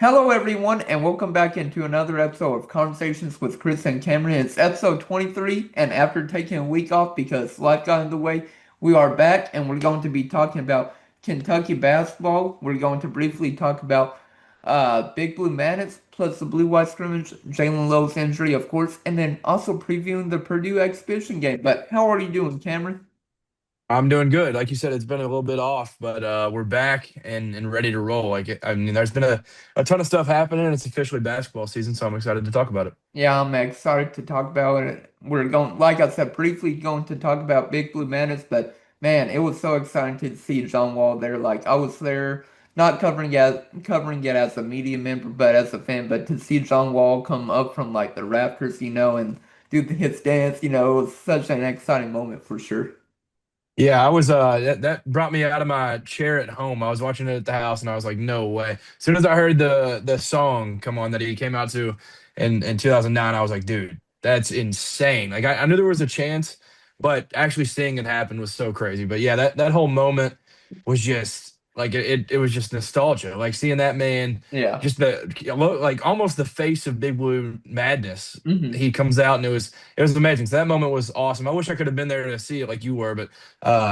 Hello, everyone, and welcome back into another episode of Conversations with Chris and Cameron. It's episode 23, and after taking a week off because life got in the way, we are back and we're going to be talking about Kentucky basketball. We're going to briefly talk about Big Blue Madness, plus the Blue-White Scrimmage, Jaland Lowe's injury, of course, and then also previewing the Purdue exhibition game. But how are you doing, Cameron? I'm doing good. Like you said, it's been a little bit off, but we're back and ready to roll. I mean, there's been a ton of stuff happening. It's officially basketball season, so I'm excited to talk about it. Yeah, I'm excited to talk about it. We're going, like I said, briefly going to talk about Big Blue Madness, but man, it was so exciting to see John Wall there. Like I was there, not covering it as a media member, but as a fan. But to see John Wall come up from like the rafters, and do his dance, it was such an exciting moment for sure. Yeah, I was that brought me out of my chair at home. I was watching it at the house and I was like, no way. As soon as I heard the song come on that he came out to in 2009, I was like, dude, that's insane. Like I knew there was a chance, but actually seeing it happen was so crazy. But yeah, that whole moment was just like it was just nostalgia. Like seeing that man, Yeah. just like almost the face of Big Blue Madness. hmm He comes out and it was amazing. So that moment was awesome. I wish I could have been there to see it like you were, but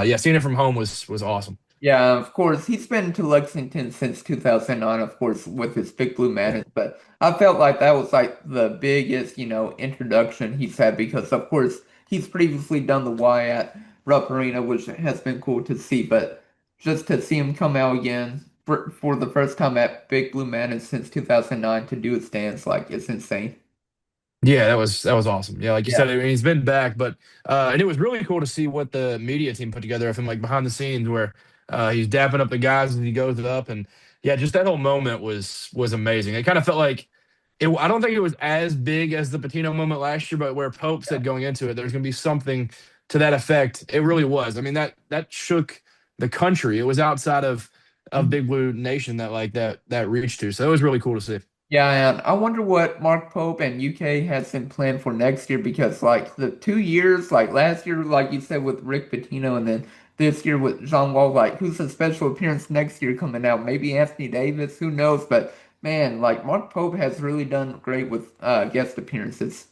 yeah, seeing it from home was awesome. Yeah, of course. He's been to Lexington since 2009, of course, with his Big Blue Madness, but I felt like that was like the biggest, introduction he's had because, of course, he's previously done the Y at Rupp Arena, which has been cool to see, but just to see him come out again for the first time at Big Blue Madness since 2009 to do his dance, like, it's insane. Yeah, that was awesome. Yeah, like you Yeah. said, I mean, he's been back, but and it was really cool to see what the media team put together of him, like behind the scenes, where he's dapping up the guys as he goes up, and yeah, just that whole moment was amazing. It kind of felt like it. I don't think it was as big as the Patino moment last year, but where Pope said going into it, there's going to be something to that effect. It really was. I mean, that shook the country. It was outside of Yeah. Big Blue Nation that reached to. So it was really cool to see. Yeah, and I wonder what Mark Pope and UK has in plan for next year because, like, the 2 years, like last year, like you said, with Rick Pitino, and then this year with John Wall, like, who's a special appearance next year coming out? Maybe Anthony Davis, who knows? But man, like, Mark Pope has really done great with guest appearances.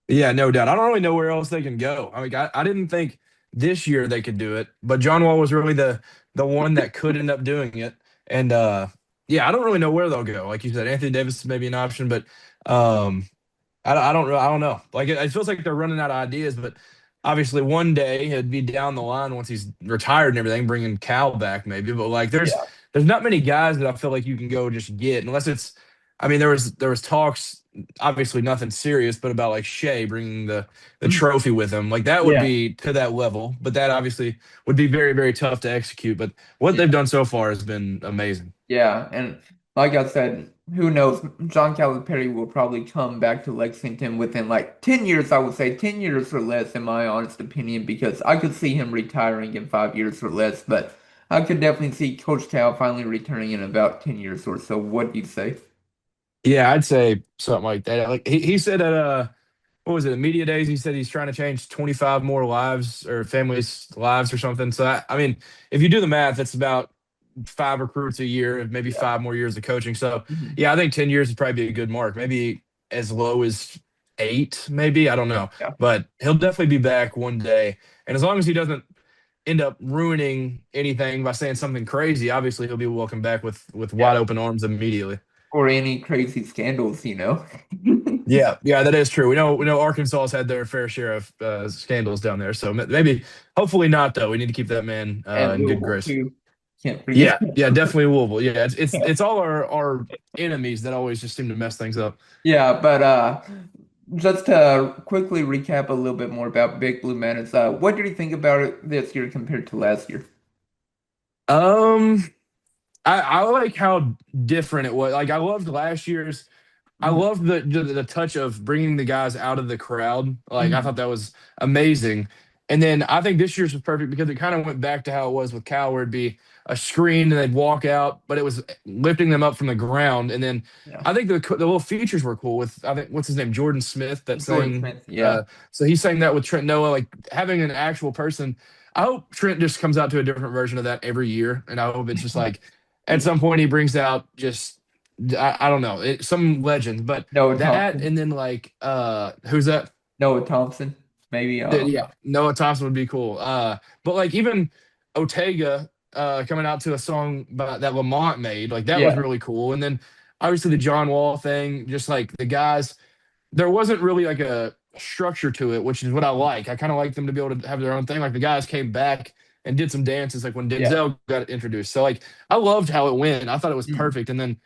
Yeah, no doubt. I don't really know where else they can go. I mean, I didn't think this year they could do it, but John Wall was really the one that could end up doing it. And yeah, I don't really know where they'll go. Like you said, Anthony Davis is maybe an option, but um, I don't know. Like it feels like they're running out of ideas. But obviously, one day it'd be down the line once he's retired and everything, bringing Cal back maybe. But like, Yeah. there's not many guys that I feel like you can go just get unless it's. I mean, there was talks, obviously nothing serious, but about like Shea bringing the Mhm. trophy with him, like that would Yeah. be to that level. But that obviously would be very very tough to execute. But what they've done so far has been amazing. Yeah, and like I said, who knows? John Calipari will probably come back to Lexington within like 10 years, I would say 10 years or less, in my honest opinion, because I could see him retiring in 5 years or less, but I could definitely see Coach Cal finally returning in about 10 years or so. What do you say? Yeah, I'd say something like that. Like he said at what was it, media days? He said he's trying to change 25 more lives or families' lives or something. So I mean, if you do the math, it's about five recruits a year, maybe Yeah. 5 more years of coaching. So Mhm. yeah, I think 10 years would probably be a good mark. Maybe as low as eight, maybe. I don't know. Yeah. But he'll definitely be back one day. And as long as he doesn't end up ruining anything by saying something crazy, obviously he'll be welcome back with Yeah. wide open arms immediately. Or any crazy scandals. Yeah, yeah, that is true. We know Arkansas has had their fair share of scandals down there, so maybe, hopefully not though. We need to keep that man And in good Louisville grace. too. Can't forget. Yeah, yeah, definitely Louisville. Yeah, it's all our enemies that always just seem to mess things up. Yeah, but just to quickly recap a little bit more about Big Blue Madness, what did you think about it this year compared to last year? Um, I like how different it was. Like I loved last year's. I Mhm. loved the touch of bringing the guys out of the crowd. Like I Mhm. thought that was amazing. And then I think this year's was perfect because it kind of went back to how it was with Cal, where it'd be a screen and they'd walk out, but it was lifting them up from the ground. And then Yeah. I think the little features were cool with I think what's his name, Jordan Smith, that Jordan sang. Smith, yeah. So he sang that with Trent Noah, like having an actual person. I hope Trent just comes out to a different version of that every year, and I hope it's just like at some point he brings out just I don't know, some legends, but Noah that Thompson. and then like who's that? Noah Thompson. Maybe. Yeah, Noah Thompson would be cool. But like even Ortega coming out to a song that Lamont made, like that was Yeah. really cool. And then obviously the John Wall thing, just like the guys, there wasn't really like a structure to it, which is what I like. I kind of like them to be able to have their own thing. Like the guys came back and did some dances, like when Yeah. Denzel got introduced. So like I loved how it went. I thought it was Mm. perfect. And then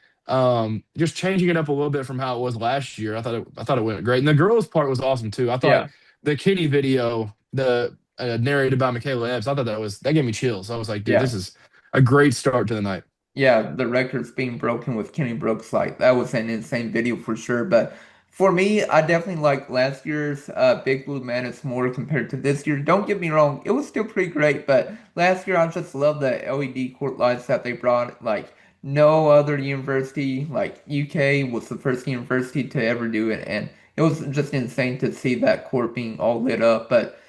just changing it up a little bit from how it was last year, I thought it went great. And the girls part was awesome too. I thought Yeah. the Kitty video, the narrated by Michaela Epps, I thought that gave me chills. I was like, dude, Yeah. this is a great start to the night. Yeah, the record's being broken with Kenny Brooks. Like that was an insane video for sure. But for me, I definitely like last year's Big Blue Madness more compared to this year. Don't get me wrong, it was still pretty great. But last year, I just love the LED court lights that they brought. Like no other university, like UK was the first university to ever do it, and it was just insane to see that court being all lit up. But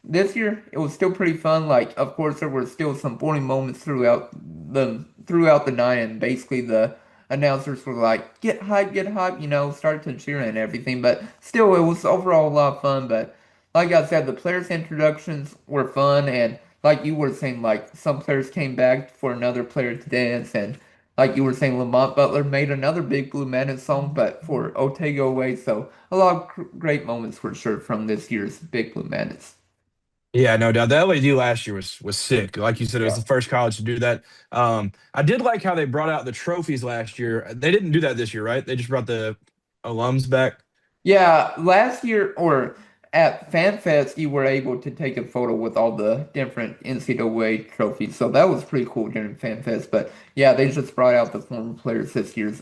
this year, it was still pretty fun. Like, of course, there were still some boring moments throughout the night, and basically the announcers were like, get hype," start to cheer and everything. But still, it was overall a lot of fun. But like I said, the players' introductions were fun, and like you were saying, like some players came back for another player to dance, and like you were saying, Lamont Butler made another Big Blue Madness song, but for Otego away. So a lot of great moments for sure from this year's Big Blue Madness. Yeah, no doubt. The LED last year was sick. Like you said, it was Yeah. the first college to do that. I did like how they brought out the trophies last year. They didn't do that this year, right? They just brought the alums back. Yeah, last year or at FanFest, you were able to take a photo with all the different NCAA trophies, so that was pretty cool during FanFest. But yeah, they just brought out the former players this year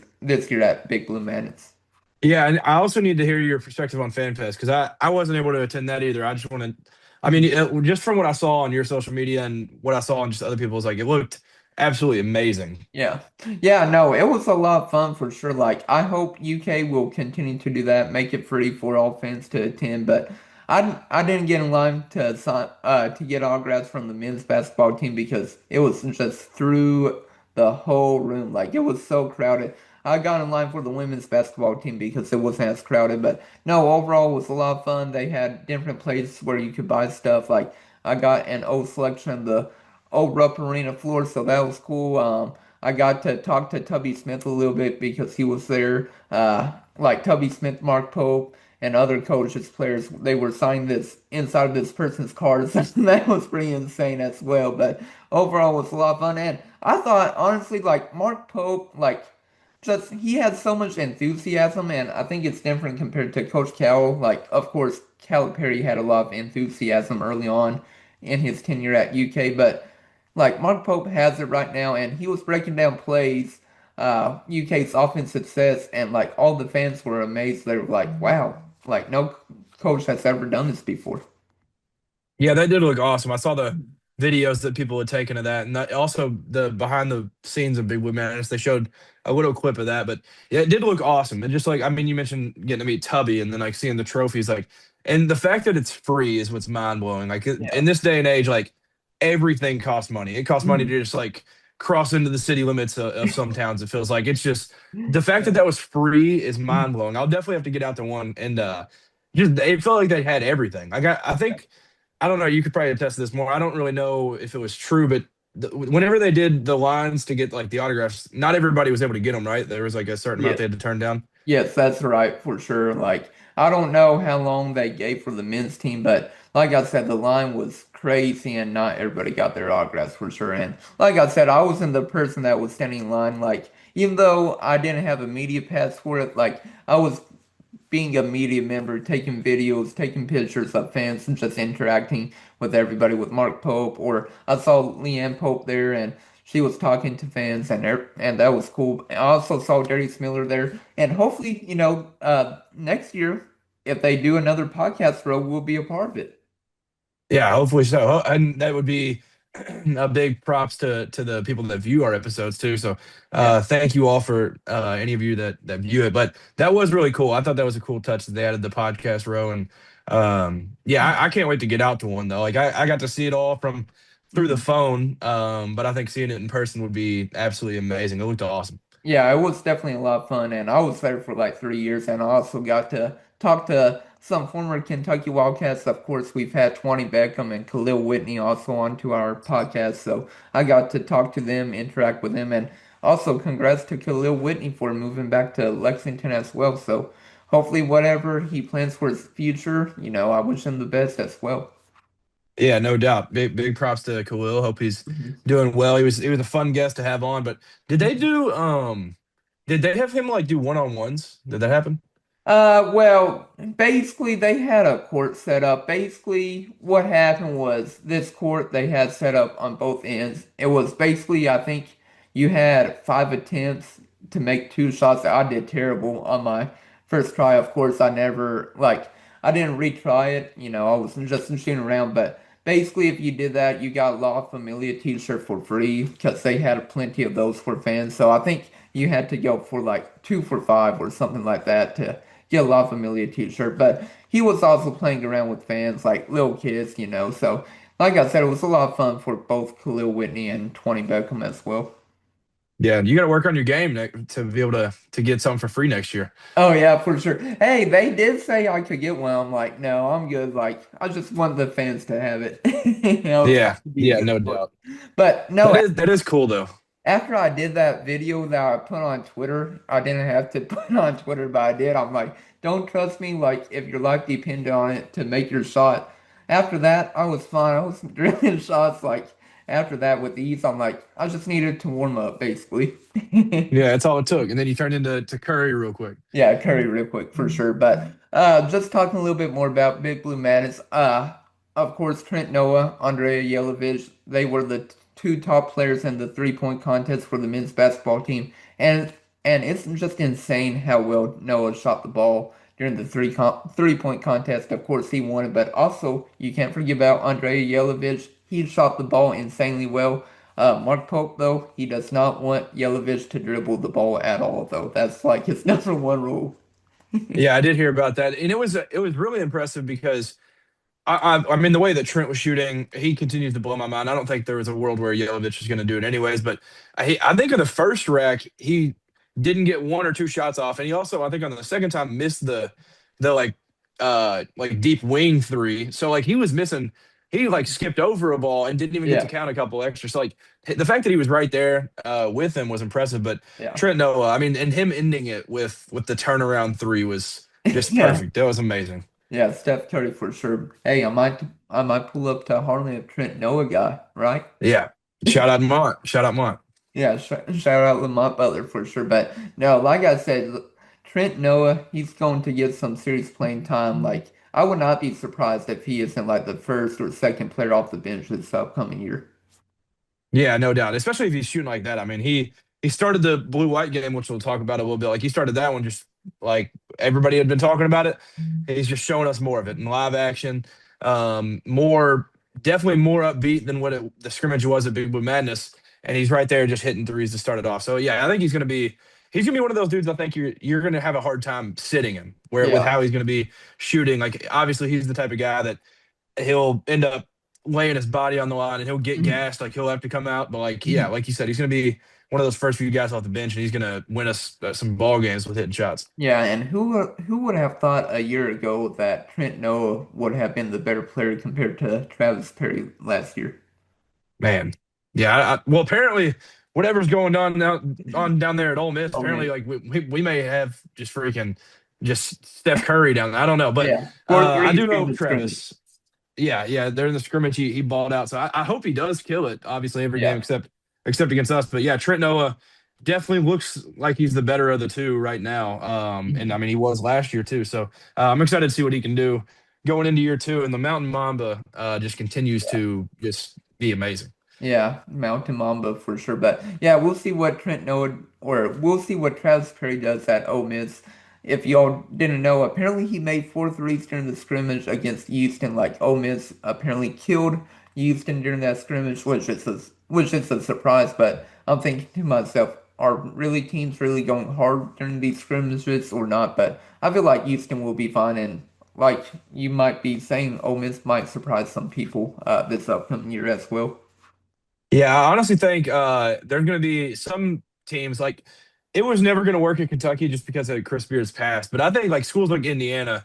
at Big Blue Madness. Yeah, and I also need to hear your perspective on FanFest because I wasn't able to attend that either. I just want to, I mean, just from what I saw on your social media and what I saw on just other people's, like it looked absolutely amazing. Yeah. Yeah, no, it was a lot of fun for sure. Like, I hope UK will continue to do that, make it free for all fans to attend. But I didn't get in line to get autographs from the men's basketball team because it was just through the whole room. Like, it was so crowded. I got in line for the women's basketball team because it wasn't as crowded. But no, overall, it was a lot of fun. They had different places where you could buy stuff. Like, I got an old selection of the old Rupp Arena floor, so that was cool. I got to talk to Tubby Smith a little bit because he was there. Like Tubby Smith, Mark Pope, and other coaches, players, they were signing this inside of this person's cars. That was pretty insane as well. But overall, it was a lot of fun. And I thought, honestly, like Mark Pope, like just he had so much enthusiasm, and I think it's different compared to Coach Cal. Like, of course, Calipari had a lot of enthusiasm early on in his tenure at UK, but like Mark Pope has it right now, and he was breaking down plays, UK's offense success, and like all the fans were amazed. They were like, "Wow, like no coach has ever done this before." Yeah, that did look awesome. I saw the videos that people had taken of that, and also the behind the scenes of Big Blue Madness. They showed a little clip of that, but yeah, it did look awesome. And just like I mean, you mentioned getting to meet Tubby, and then like seeing the trophies, like, and the fact that it's free is what's mind blowing. Like Yeah. in this day and age, like everything costs money. It costs money Mhm. to just like cross into the city limits of some towns. It feels like it's just the fact that that was free is mind blowing. I'll definitely have to get out to one and just it felt like they had everything. Like I think I don't know. You could probably attest to this more. I don't really know if it was true, but whenever they did the lines to get like the autographs, not everybody was able to get them. Right? There was like a certain amount Yeah. they had to turn down. Yes, that's right for sure. Like I don't know how long they gave for the men's team, but like I said, the line was crazy and not everybody got their autographs for sure. And like I said, I wasn't the person that was standing in line. Like even though I didn't have a media pass for it, like I was being a media member, taking videos, taking pictures of fans, and just interacting with everybody with Mark Pope. Or I saw Leanne Pope there, and she was talking to fans, and that was cool. I also saw Darius Miller there, and hopefully, next year, if they do another podcast row, we'll be a part of it. Yeah, hopefully so. And that would be a big props to the people that view our episodes too. So Yeah. thank you all for any of you that view it. But that was really cool. I thought that was a cool touch that they added the podcast row. And yeah, I can't wait to get out to one though. Like I got to see it all from through the Mhm. phone. But I think seeing it in person would be absolutely amazing. It looked awesome. Yeah, it was definitely a lot of fun, and I was there for like 3 years, and I also got to talk to some former Kentucky Wildcats. Of course, we've had 20 Beckham and Khalil Whitney also onto our podcast, so I got to talk to them, interact with them, and also congrats to Khalil Whitney for moving back to Lexington as well. So hopefully, whatever he plans for his future, I wish him the best as well. Yeah, no doubt. Big props to Khalil. Hope he's Mhm. doing well. He was a fun guest to have on. But did they have him like do one-on-ones? Did that happen? Well, basically they had a court set up. Basically, what happened was this court they had set up on both ends. It was basically, I think you had 5 attempts to make 2 shots. I did terrible on my first try. Of course, I didn't retry it. I was just shooting around. But basically, if you did that, you got a La Familia t-shirt for free because they had plenty of those for fans. So I think you had to go for like 2 for 5 or something like that to get a La Familia t-shirt, but he was also playing around with fans, like little kids. So, like I said, it was a lot of fun for both Khalil Whitney and 20 Beckham as well. Yeah, you got to work on your game to be able to get something for free next year. Oh yeah, for sure. Hey, they did say I could get one. I'm like, no, I'm good. Like, I just want the fans to have it. It's Yeah, got to be a yeah, good no sport. doubt. But That no, is that is cool though. after I did that video that I put on Twitter, I didn't have to put it on Twitter, but I did. I'm like, don't trust me, like if your life depended on it to make your shot. After that, I was fine. I was drilling shots like after that with ease. I'm like, I just needed to warm up basically. Yeah, that's all it took, and then you turned into Curry real quick. Yeah, Curry real quick for sure. But just talking a little bit more about Big Blue Madness. Of course, Trent Noah, Andrea Yelovich, they were the two top players in the 3-point contest for the men's basketball team. And it's just insane how well Noah shot the ball during the 3-point contest. Of course, he won it, but also you can't forget about Andrea Yelovich. He shot the ball insanely well. Mark Pope, though, he does not want Yelovich to dribble the ball at all, though. That's like his number one rule. Yeah, I did hear about that, and it was really impressive because I mean, the way that Trent was shooting, he continues to blow my mind. I don't think there was a world where Yelovich was going to do it anyways. But I think on the first rack, he didn't get one or two shots off, and he also, I think, on the second time missed the like deep wing three. So like he was missing. He like skipped over a ball and didn't even get to Yeah, count a couple extra. So like the fact that he was right there with him was impressive. But yeah, Trent Noah, I mean, and him ending it with the turnaround three was just yeah, perfect. That was amazing. yeah. Steph Curry for sure. Hey, I might pull up to Harlem if Trent Noah guy, right? Yeah. Shout out Mont. Shout out Mont. Yeah, shout out Lamont Butler for sure. But no, like I said, Trent Noah, he's going to get some serious playing time. Like I would not be surprised if he isn't like the first or second player off the bench this upcoming year. Yeah, no doubt. Especially if he's shooting like that. I mean, he started the blue-white game, which we'll talk about a little bit. Like he started that one just like everybody had been talking about it. He's just showing us more of it in live action. More definitely more upbeat than what the scrimmage was at Big Blue Madness. And he's right there just hitting threes to start it off. So yeah, I think he's gonna be one of those dudes I think you're gonna have a hard time sitting him where with Yeah. how he's gonna be shooting. Like obviously he's the type of guy that he'll end up laying his body on the line and he'll get gassed. Like he'll have to come out. But like, yeah, like you said, he's going to be one of those first few guys off the bench and he's going to win us some ball games with hitting shots. Yeah, and who would have thought a year ago that Trent Noah would have been the better player compared to Travis Perry last year? Man. Yeah. Well, apparently, whatever's going on now on down there at Ole Miss, Oh apparently, man. like we may have just freaking just Steph Curry down there. I don't know. But Yeah. 4 I threes do during hope the scrimmage. Travis. Yeah, yeah, they're in the scrimmage. He balled out, so I hope he does kill it. Obviously, every game Yeah. except against us. But yeah, Trent Noah definitely looks like he's the better of the two right now. And I mean he was last year too. So I'm excited to see what he can do going into year two. And the Mountain Mamba just continues to just be amazing. Yeah, Mountain Mamba for sure. But yeah, we'll see what Trent Noah or we'll see what Travis Perry does at Ole Miss. If y'all didn't know, apparently he made 4 threes during the scrimmage against Houston. Like Ole Miss apparently killed Houston during that scrimmage, which is a surprise. But I'm thinking to myself, are really teams really going hard during these scrimmages or not? But I feel like Houston will be fine, and like you might be saying, Ole Miss might surprise some people this upcoming year as well. Yeah, I honestly think there's going to be some teams like it was never going to work in Kentucky just because of Chris Beard's past. But I think like schools like Indiana,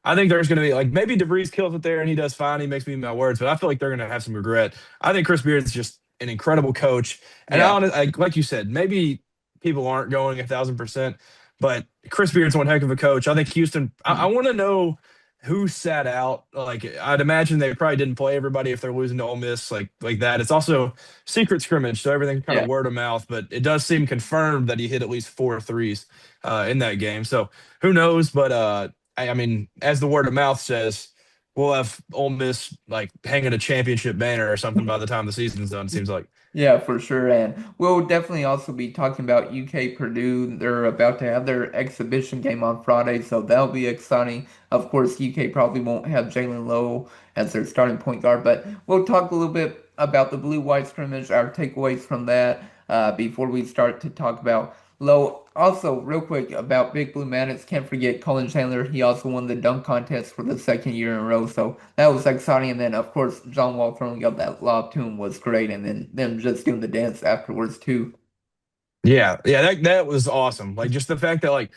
I think there's going to be like maybe DeVries kills it there and he does fine. He makes me eat my words, but I feel like they're going to have some regret. I think Chris Beard's just an incredible coach, and Yeah, like you said, maybe people aren't going 1,000%, but Chris Beard's one heck of a coach. I think Houston. I mhm, want to know who sat out. Like I'd imagine they probably didn't play everybody if they're losing to Ole Miss like that. It's also secret scrimmage, so everything's kind of yeah. word of mouth. But it does seem confirmed that he hit at least four threes in that game. So who knows? But I mean, as the word of mouth says, we'll have Ole Miss like hanging a championship banner or something by the time the season's done. It seems like. Yeah, for sure. And we'll definitely also be talking about UK Purdue. They're about to have their exhibition game on Friday, so that'll be exciting. Of course, UK probably won't have Jaland Lowe as their starting point guard, but we'll talk a little bit about the Blue-White Scrimmage, our takeaways from that, before we start to talk about Lowe. Also, real quick about Big Blue Madness, can't forget Collin Chandler. He also won the dunk contest for the second year in a row, so that was exciting. And then, of course, John Wall throwing up that lob to him was great. And then them just doing the dance afterwards, too. Yeah, yeah, that was awesome. Like just the fact that like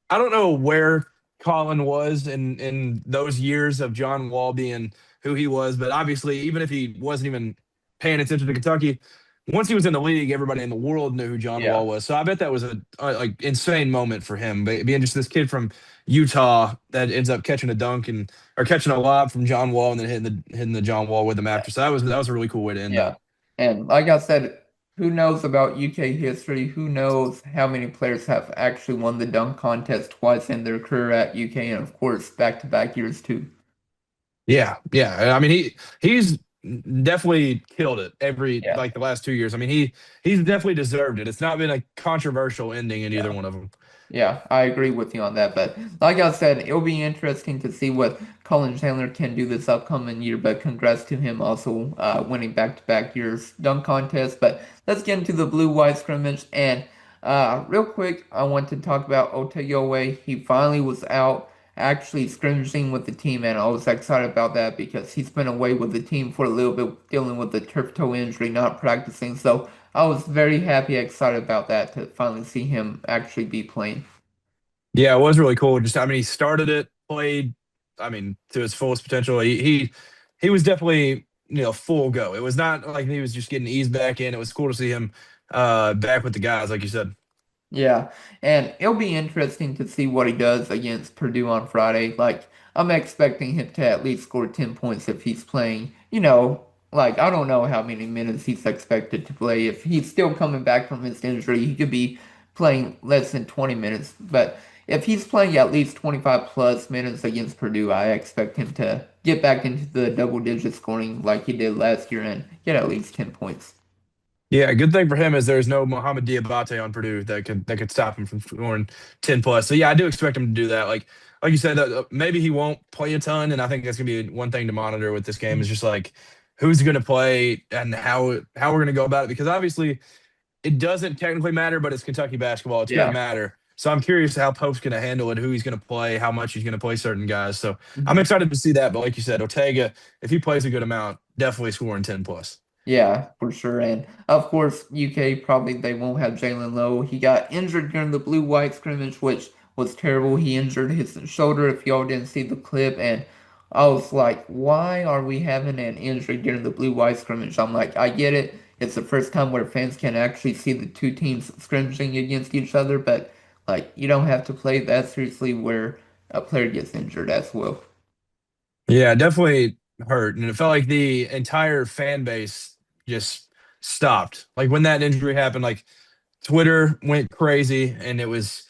I don't know where Colin was in those years of John Wall being who he was, but obviously even if he wasn't even paying attention to Kentucky, once he was in the league, everybody in the world knew who John Yeah. Wall was. So I bet that was a like insane moment for him, being just this kid from Utah that ends up catching a dunk and or catching a lob from John Wall and then hitting the John Wall with him after. So that was a really cool way to end Yeah. that. And like I said, who knows about UK history? Who knows how many players have actually won the dunk contest twice in their career at UK and, of course, back-to-back years, too. Yeah, yeah. I mean, he's definitely killed it every Yeah. like the last 2 years. I mean, he's definitely deserved it. It's not been a controversial ending in either Yeah. one of them. Yeah, I agree with you on that. But like I said, it'll be interesting to see what Colin Chandler can do this upcoming year. But congrats to him also winning back-to-back years dunk contest. But let's get into the blue-white scrimmage. And real quick, I want to talk about Otayowe. He finally was out actually scrimmaging with the team, and I was excited about that because he's been away with the team for a little bit, dealing with the turf toe injury, not practicing. So I was very happy, excited about that to finally see him actually be playing. Yeah, it was really cool. Just I mean, he started it, played, I mean, to his fullest potential. He was definitely full go. It was not like he was just getting eased back in. It was cool to see him back with the guys, like you said. Yeah, and it'll be interesting to see what he does against Purdue on Friday. Like, I'm expecting him to at least score 10 points if he's playing. Like, I don't know how many minutes he's expected to play. If he's still coming back from his injury, he could be playing less than 20 minutes. But if he's playing at least 25 plus minutes against Purdue, I expect him to get back into the double digit scoring like he did last year and get at least 10 points. Yeah, good thing for him is there's no Mohamed Diabate on Purdue that could stop him from scoring 10 plus. So yeah, I do expect him to do that. Like you said, maybe he won't play a ton, and I think that's gonna be one thing to monitor with this game is just like who's gonna play and how we're gonna go about it because obviously it doesn't technically matter, but it's Kentucky basketball. It's gonna Yeah. matter. So I'm curious how Pope's gonna handle it, who he's gonna play, how much he's gonna play certain guys. So I'm Mhm. excited to see that. But like you said, Ortega, if he plays a good amount, definitely scoring 10 plus. Yeah, for sure. And of course, UK probably they won't have Jaland Lowe. He got injured during the blue-white scrimmage, which was terrible. He injured his shoulder, if y'all didn't see the clip. And I was like, why are we having an injury during the blue-white scrimmage? I'm like, I get it. It's the first time where fans can actually see the two teams scrimmaging against each other, but like you don't have to play that seriously where a player gets injured as well. Yeah, definitely hurt. And it felt like the entire fan base just stopped. Like when that injury happened, like Twitter went crazy and it was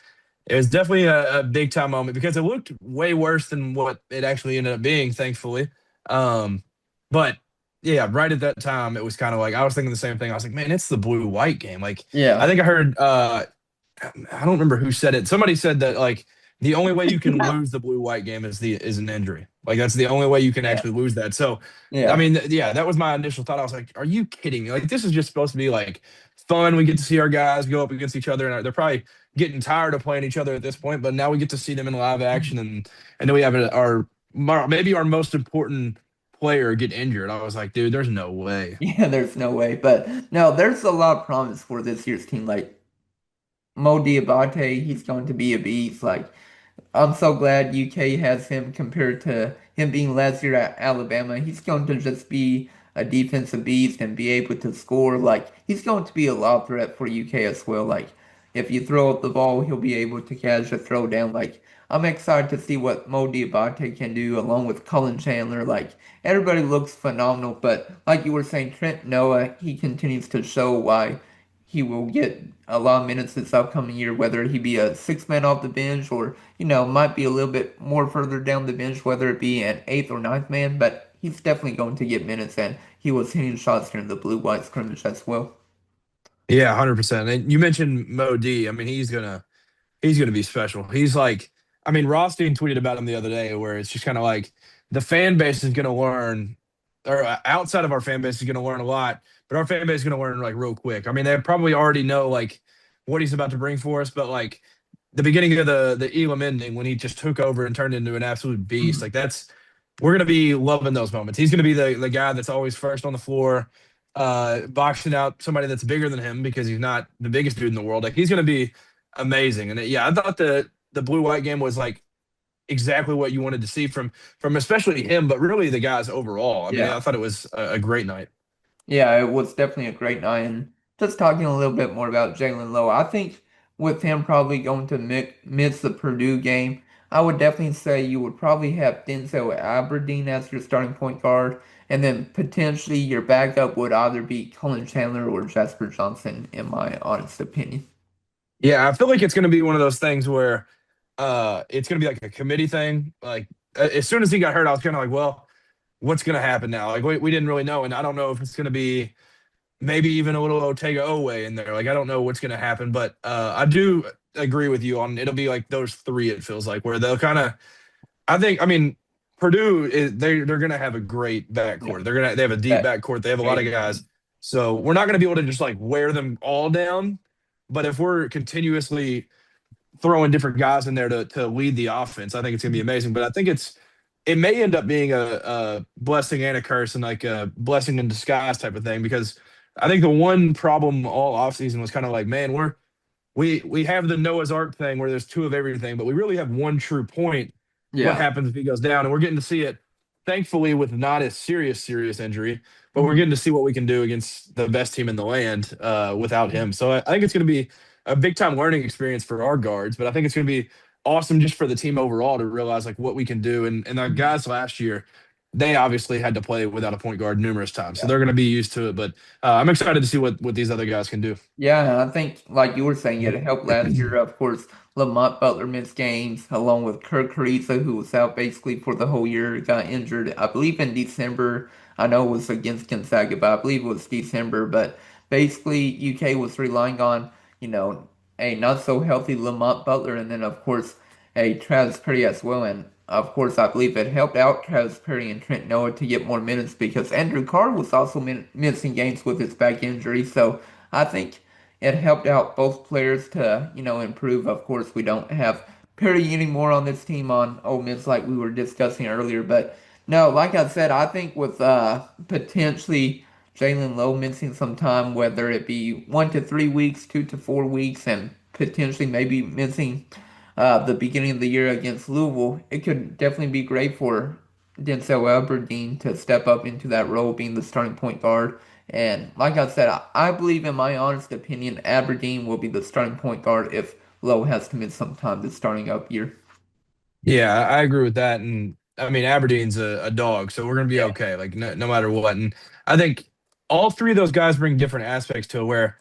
definitely a big time moment because it looked way worse than what it actually ended up being, thankfully. Um, but yeah, right at that time, it was kind of like I was thinking the same thing. I was like, man, it's the blue white game. Like I Yeah. think I heard I don't remember who said it. Somebody said that like the only way you can lose the blue white game is an injury. Like that's the only way you can Yeah. actually lose that. So, I Yeah. mean, yeah, that was my initial thought. I was like, are you kidding me? Like this is just supposed to be like fun. We get to see our guys go up against each other, and they're probably getting tired of playing each other at this point. But now we get to see them in live action, and then we have maybe our most important player get injured. I was like, dude, there's no way. Yeah, there's no way. But no, there's a lot of promise for this year's team. Like Mo Diabate, he's going to be a beast. I'm so glad UK has him compared to him being last year at Alabama. He's going to just be a defensive beast and be able to score. He's going to be a lob threat for UK as well. If you throw up the ball, he'll be able to catch a throw down. I'm excited to see what Mo Diabate can do along with Collin Chandler. Everybody looks phenomenal, but like you were saying, Trent Noah, he continues to show why he will get a lot of minutes this upcoming year, whether he be a six man off the bench or, might be a little bit more further down the bench, whether it be an eighth or ninth man, but he's definitely going to get minutes and he was hitting shots during the blue-white scrimmage as well. Yeah, 100%. And you mentioned Mo D. I mean, he's gonna be special. He's like, I mean, Rothstein tweeted about him the other day, where it's just kind of like the fan base is gonna learn, or outside of our fan base is gonna learn a lot, but our fan base is gonna learn like real quick. I mean, they probably already know like what he's about to bring for us, but like the beginning of the Elam ending when he just took over and turned into an absolute beast, like that's we're gonna be loving those moments. He's gonna be the guy that's always first on the floor, boxing out somebody that's bigger than him because he's not the biggest dude in the world. Like he's gonna be amazing. And yeah, I thought the blue white game was like exactly what you wanted to see from especially him, but really the guys overall. I mean, Yeah. I thought it was a great night. Yeah, it was definitely a great night. And just talking a little bit more about Jaland Lowe, I think with him probably going to miss the Purdue game, I would definitely say you would probably have Denzel Aberdeen as your starting point guard, and then potentially your backup would either be Collin Chandler or Jasper Johnson, in my honest opinion. Yeah, I feel like it's going to be one of those things where it's going to be like a committee thing. Like as soon as he got hurt, I was kind of like, well, what's going to happen now? Like we didn't really know, and I don't know if it's going to be maybe even a little Otega Owe in there. Like I don't know what's going to happen, but I do agree with you on it'll be like those three. It feels like where they'll kind of. I think. I mean, Purdue is they're going to have a great Yeah, backcourt. They have a deep that backcourt. They have a lot of great. guys. So we're not going to be able to just like wear them all down. But if we're continuously throwing different guys in there to lead the offense, I think it's going to be amazing. But I think it may end up being a blessing and a curse and like a blessing in disguise type of thing because I think the one problem all offseason was kind of like, man, we have the Noah's Ark thing where there's two of everything, but we really have one true point. What Yeah. happens if he goes down? And we're getting to see it, thankfully, with not a serious injury, but we're Mhm. getting to see what we can do against the best team in the land without him. So I think it's going to be a big time learning experience for our guards, but I think it's going to be awesome just for the team overall to realize like what we can do. And our guys last year, they obviously had to play without a point guard numerous times, so Yeah. they're going to be used to it. But I'm excited to see what these other guys can do. Yeah, and I think, like you were saying, it helped last year. Of course, Lamont Butler missed games along with Kirk Ariza, who was out basically for the whole year, got injured, I believe, in December. I know it was against Gonzaga, but I believe it was December. But basically, UK was relying on, you know, a not so healthy Lamont Butler, and then, of course, a Travis Perry as well. And of course, I believe it helped out Travis Perry and Trent Noah to get more minutes because Andrew Carr was also missing games with his back injury. So I think it helped out both players to, improve. Of course, we don't have Perry anymore on this team on Ole Miss like we were discussing earlier. But no, like I said, I think with potentially Jaland Lowe missing some time, whether it be 1 to 3 weeks, 2 to 4 weeks, and potentially maybe missing the beginning of the year against Louisville, it could definitely be great for Denzel Aberdeen to step up into that role, being the starting point guard. And like I said, I believe, in my honest opinion, Aberdeen will be the starting point guard if Lowe has to miss some time this starting up year. Yeah, I agree with that. And I mean, Aberdeen's a dog, so we're going to be Yeah, okay, like no matter what. And I think all three of those guys bring different aspects to it, where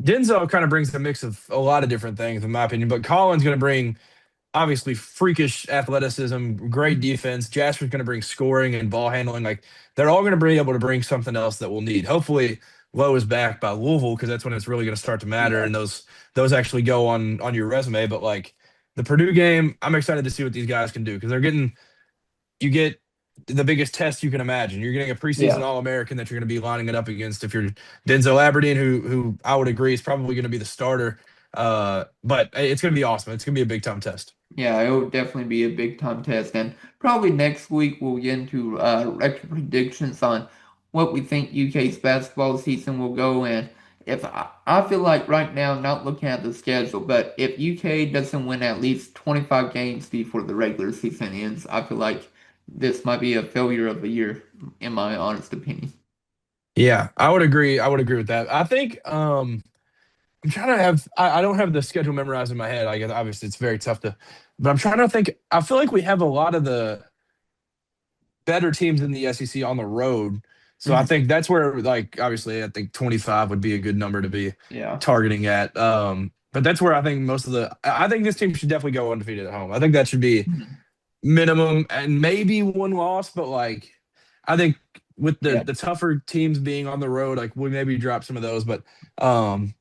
Denzel kind of brings a mix of a lot of different things, in my opinion. But Colin's going to bring obviously freakish athleticism, great defense. Jasper's going to bring scoring and ball handling. Like they're all going to be able to bring something else that we'll need. Hopefully, Lowe is back by Louisville because that's when it's really going to start to matter, yeah, and those actually go on your resume. But like the Purdue game, I'm excited to see what these guys can do because you get the biggest test you can imagine. You're getting a preseason yeah. All American that you're going to be lining it up against. If you're Denzel Aberdeen, who I would agree is probably going to be the starter, but it's going to be awesome. It's going to be a big time test. Yeah, it will definitely be a big time test. And probably next week we'll get into record predictions on what we think UK's basketball season will go. And if I feel like right now, not looking at the schedule, but if UK doesn't win at least 25 games before the regular season ends, I feel like this might be a failure of a year, in my honest opinion. Yeah, I would agree. I would agree with that. I think I'm trying to have I don't have the schedule memorized in my head. I guess obviously it's very tough to, but I'm trying to think. I feel like we have a lot of the better teams in the SEC on the road. So I Mhm. think that's where, like, obviously, I think 25 would be a good number to be Yeah. targeting at. But that's where I think most of I think this team should definitely go undefeated at home. I think that should be Mhm. minimum and maybe one loss, but like, I think with Yeah. the tougher teams being on the road, like we maybe drop some of those. But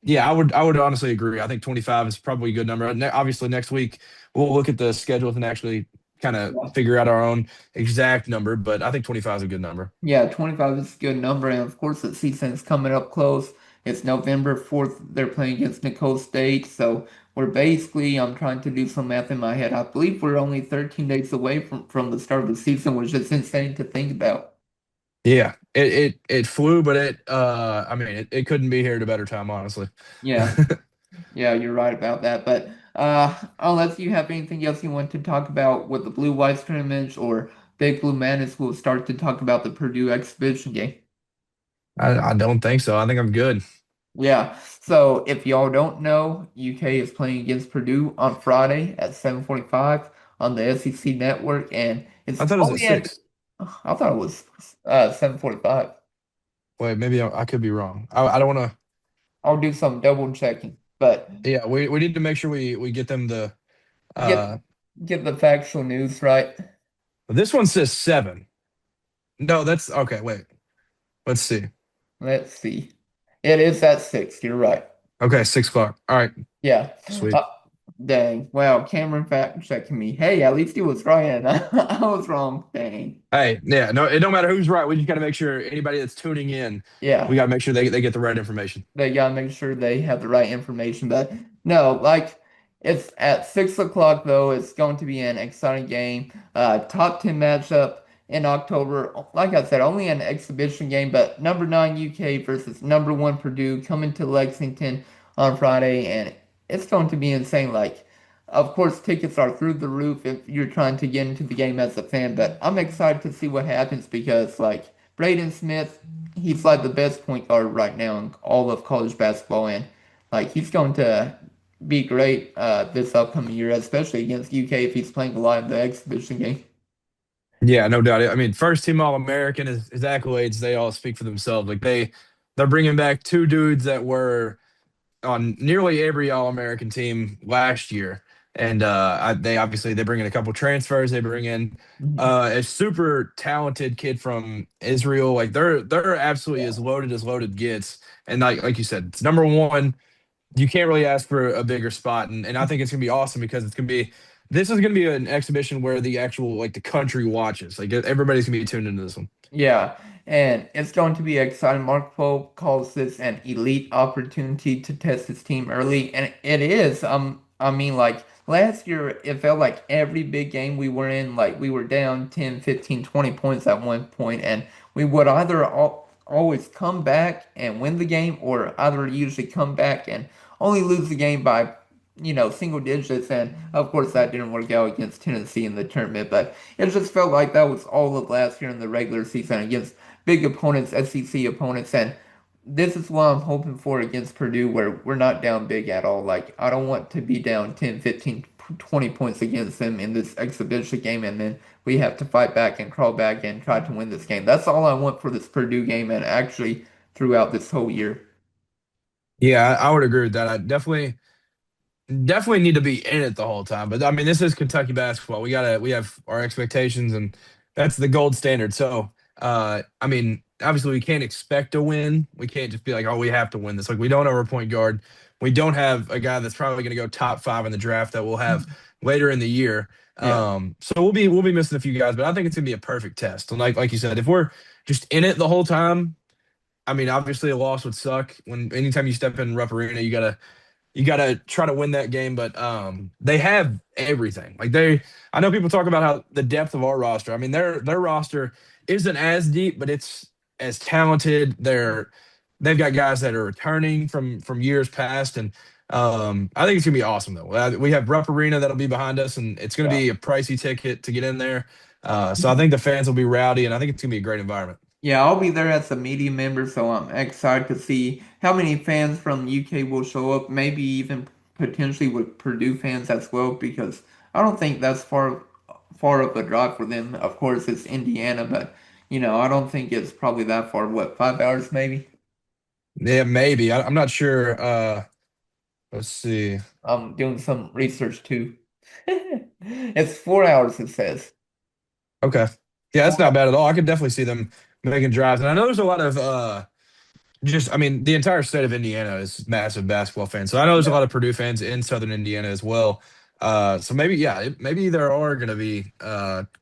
yeah, I would honestly agree. I think 25 is probably a good number. Obviously, next week we'll look at the schedule and actually kind of Yeah. figure out our own exact number, but I think 25 is a good number. Yeah, 25 is a good number, and of course the season's coming up close. It's November 4th. They're playing against Nicole State, so we're basically, I'm trying to do some math in my head. I believe we're only 13 days away from the start of the season, which is insane to think about. Yeah, it flew, but I mean it couldn't be here at a better time, honestly. Yeah, yeah, you're right about that. But unless you have anything else you want to talk about with the Blue-White Scrimmage or Big Blue Madness, we'll start to talk about the Purdue exhibition game. I don't think so. I think I'm good. Yeah, so if y'all don't know, UK is playing against Purdue on Friday at 7:45 on the SEC network, and I it's thought it was at only at, 6. I thought it was 7:45. Wait, maybe I could be wrong. I don't want to. I'll do some double checking, but Yeah, we need to make sure we get them the. get Uh, get the factual news right. this one says 7. No, that's okay. Wait, let's see. Let's see. It is at 6, you're right. Okay, 6 o'clock. All right, Yeah. sweet. Uh, dang. Well, Cameron fact checking me. Hey, at least he was right and I was wrong. Dang. Hey, yeah, no, it don't matter who's right. We just got to make sure anybody that's tuning in, we Yeah. got to make sure they get the right information. They gotta make sure they have the right information. But no, like it's at 6 o'clock though. It's going to be an exciting game. Top 10 matchup in October. Like I said, only an exhibition game, but number 9 UK versus number 1 Purdue coming to Lexington on Friday, and it's going to be insane. Like, of course, tickets are through the roof if you're trying to get into the game as a fan. But I'm excited to see what happens because like Braden Smith, he's like the best point guard right now in all of college basketball, and like he's going to be great this upcoming year, especially against UK if he's playing a lot of the exhibition game. Yeah, no doubt. I mean, first team All American, his accolades, they all speak for themselves. Like they're bringing back two dudes that were on nearly every All American team last year, and they obviously they bring in a couple transfers. They bring in Mhm. a super talented kid from Israel. Like they're absolutely Yeah. as loaded gets. And like you said, it's number one. You can't really ask for a bigger spot, and I think it's gonna be awesome because it's gonna be this is gonna be an exhibition where the actual like the country watches. Like everybody's gonna be tuned into this one. Yeah, and it's going to be exciting. Mark Pope calls this an elite opportunity to test his team early, and it is. I mean, like last year, it felt like every big game we were in, like we were down 10, 15, 20 points at one point, and we would either always come back and win the game, or either usually come back and only lose the game by, single digits. And of course, that didn't work out against Tennessee in the tournament, but it just felt like that was all of last year in the regular season against big opponents, SEC opponents. And this is what I'm hoping for against Purdue, where we're not down big at all. Like, I don't want to be down 10, 15, 20 points against them in this exhibition game, and then we have to fight back and crawl back and try to win this game. That's all I want for this Purdue game and actually throughout this whole year. Yeah, I would agree with that. I definitely need to be in it the whole time. But I mean, this is Kentucky basketball. We have our expectations, and that's the gold standard. So, I mean, obviously, we can't expect to win. We can't just be like, oh, we have to win this. Like, we don't have a point guard. We don't have a guy that's probably going to go top 5 in the draft that we'll have later in the year. Yeah. So we'll be missing a few guys, but I think it's gonna be a perfect test. And like you said, if we're just in it the whole time, I mean, obviously a loss would suck. When anytime you step in Rupp Arena, you gotta try to win that game, but they have everything. Like I know people talk about how the depth of our roster. I mean, their roster isn't as deep, but it's as talented. they've got guys that are returning from years past, and I think it's gonna be awesome though. We have Rupp Arena that'll be behind us, and it's gonna Yeah. be a pricey ticket to get in there. So I think the fans will be rowdy, and I think it's gonna be a great environment. Yeah, I'll be there as a media member, so I'm excited to see how many fans from UK will show up, maybe even potentially with Purdue fans as well, because I don't think that's far of a drive for them. Of course, it's Indiana, but I don't think it's probably that far. What, 5 hours maybe? Yeah, maybe. I'm not sure. Let's see. I'm doing some research too. It's 4 hours, it says. Okay. Yeah, that's Four not hours. bad at all. I could definitely see them making drives. And I know there's a lot of just I mean, the entire state of Indiana is massive basketball fans. So I know there's a Yeah. lot of Purdue fans in Southern Indiana as well. So maybe yeah, maybe there are going to be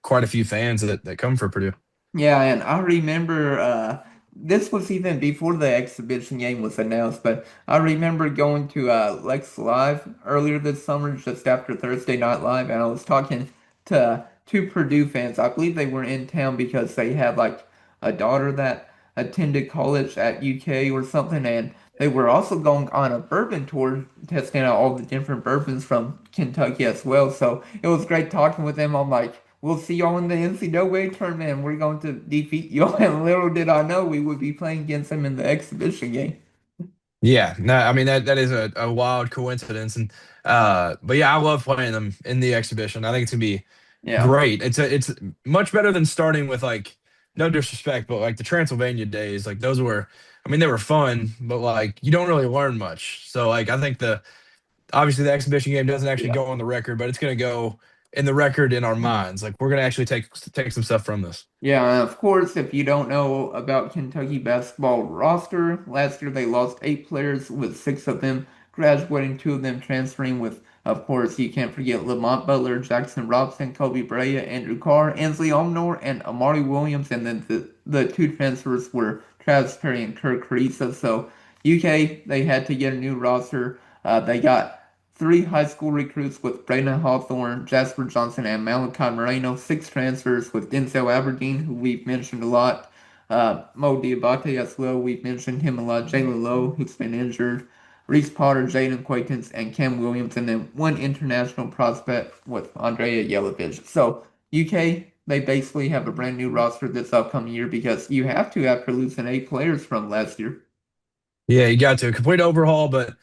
quite a few fans that come for Purdue. Yeah, and I remember this was even before the exhibition game was announced, but I remember going to Lex Live earlier this summer, just after Thursday Night Live, and I was talking to two Purdue fans. I believe they were in town because they had like a daughter that attended college at UK or something, and they were also going on a bourbon tour, testing out all the different bourbons from Kentucky as well. So it was great talking with them. I'm like, we'll see y'all in the NCAA tournament, and we're going to defeat y'all. And little did I know we would be playing against them in the exhibition game. Yeah, no, I mean that is a wild coincidence, and but yeah, I love playing them in the exhibition. I think it's gonna be Yeah. great. It's much better than starting with like no disrespect, but like the Transylvania days, like those were, I mean, they were fun, but like you don't really learn much. So like I think the obviously the exhibition game doesn't actually Yeah. go on the record, but it's gonna go in the record in our minds. Like we're gonna actually take some stuff from this. Yeah, and of course, if you don't know about Kentucky basketball roster, last year they lost 8 players, with 6 of them graduating, 2 of them transferring. With, of course, you can't forget Lamont Butler, Jackson Robinson, Kobe Bryant, Andrew Carr, Ansley Elmore, and Amari Williams. And then the two transfers were Travis Perry and Kirk Carissa. So UK, they had to get a new roster. They got 3 high school recruits with Braden Hawthorne, Jasper Johnson, and Malachi Moreno. 6 transfers with Denzel Aberdeen, who we've mentioned a lot. Mo Diabate as well. We've mentioned him a lot. Jaland Lowe, who's been injured. Reese Potter, Jaden Quaintance, and Cam Williams. And then one international prospect with Andrea Yelovich. So UK, they basically have a brand new roster this upcoming year because you have to after losing 8 players from last year. Yeah, you got to complete overhaul, but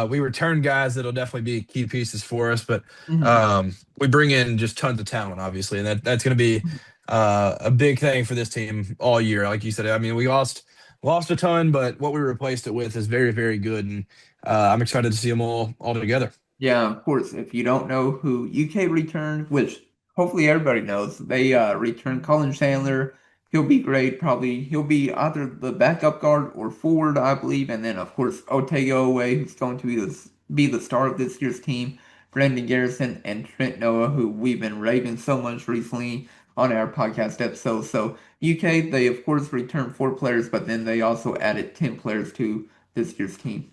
we return guys that'll definitely be key pieces for us. But Mhm. we bring in just tons of talent, obviously, and that's going to be a big thing for this team all year. Like you said, I mean, we lost a ton, but what we replaced it with is very, very good, and I'm excited to see them all together. Yeah, of course. If you don't know who UK returned, which hopefully everybody knows, they returned Collin Chandler. He'll be great. Probably he'll be either the backup guard or forward, I believe. And then of course Owe, who's going to be the star of this year's team. Brandon Garrison and Trent Noah, who we've been raving so much recently on our podcast episode. So UK, they of course returned 4 players, but then they also added 10 players to this year's team.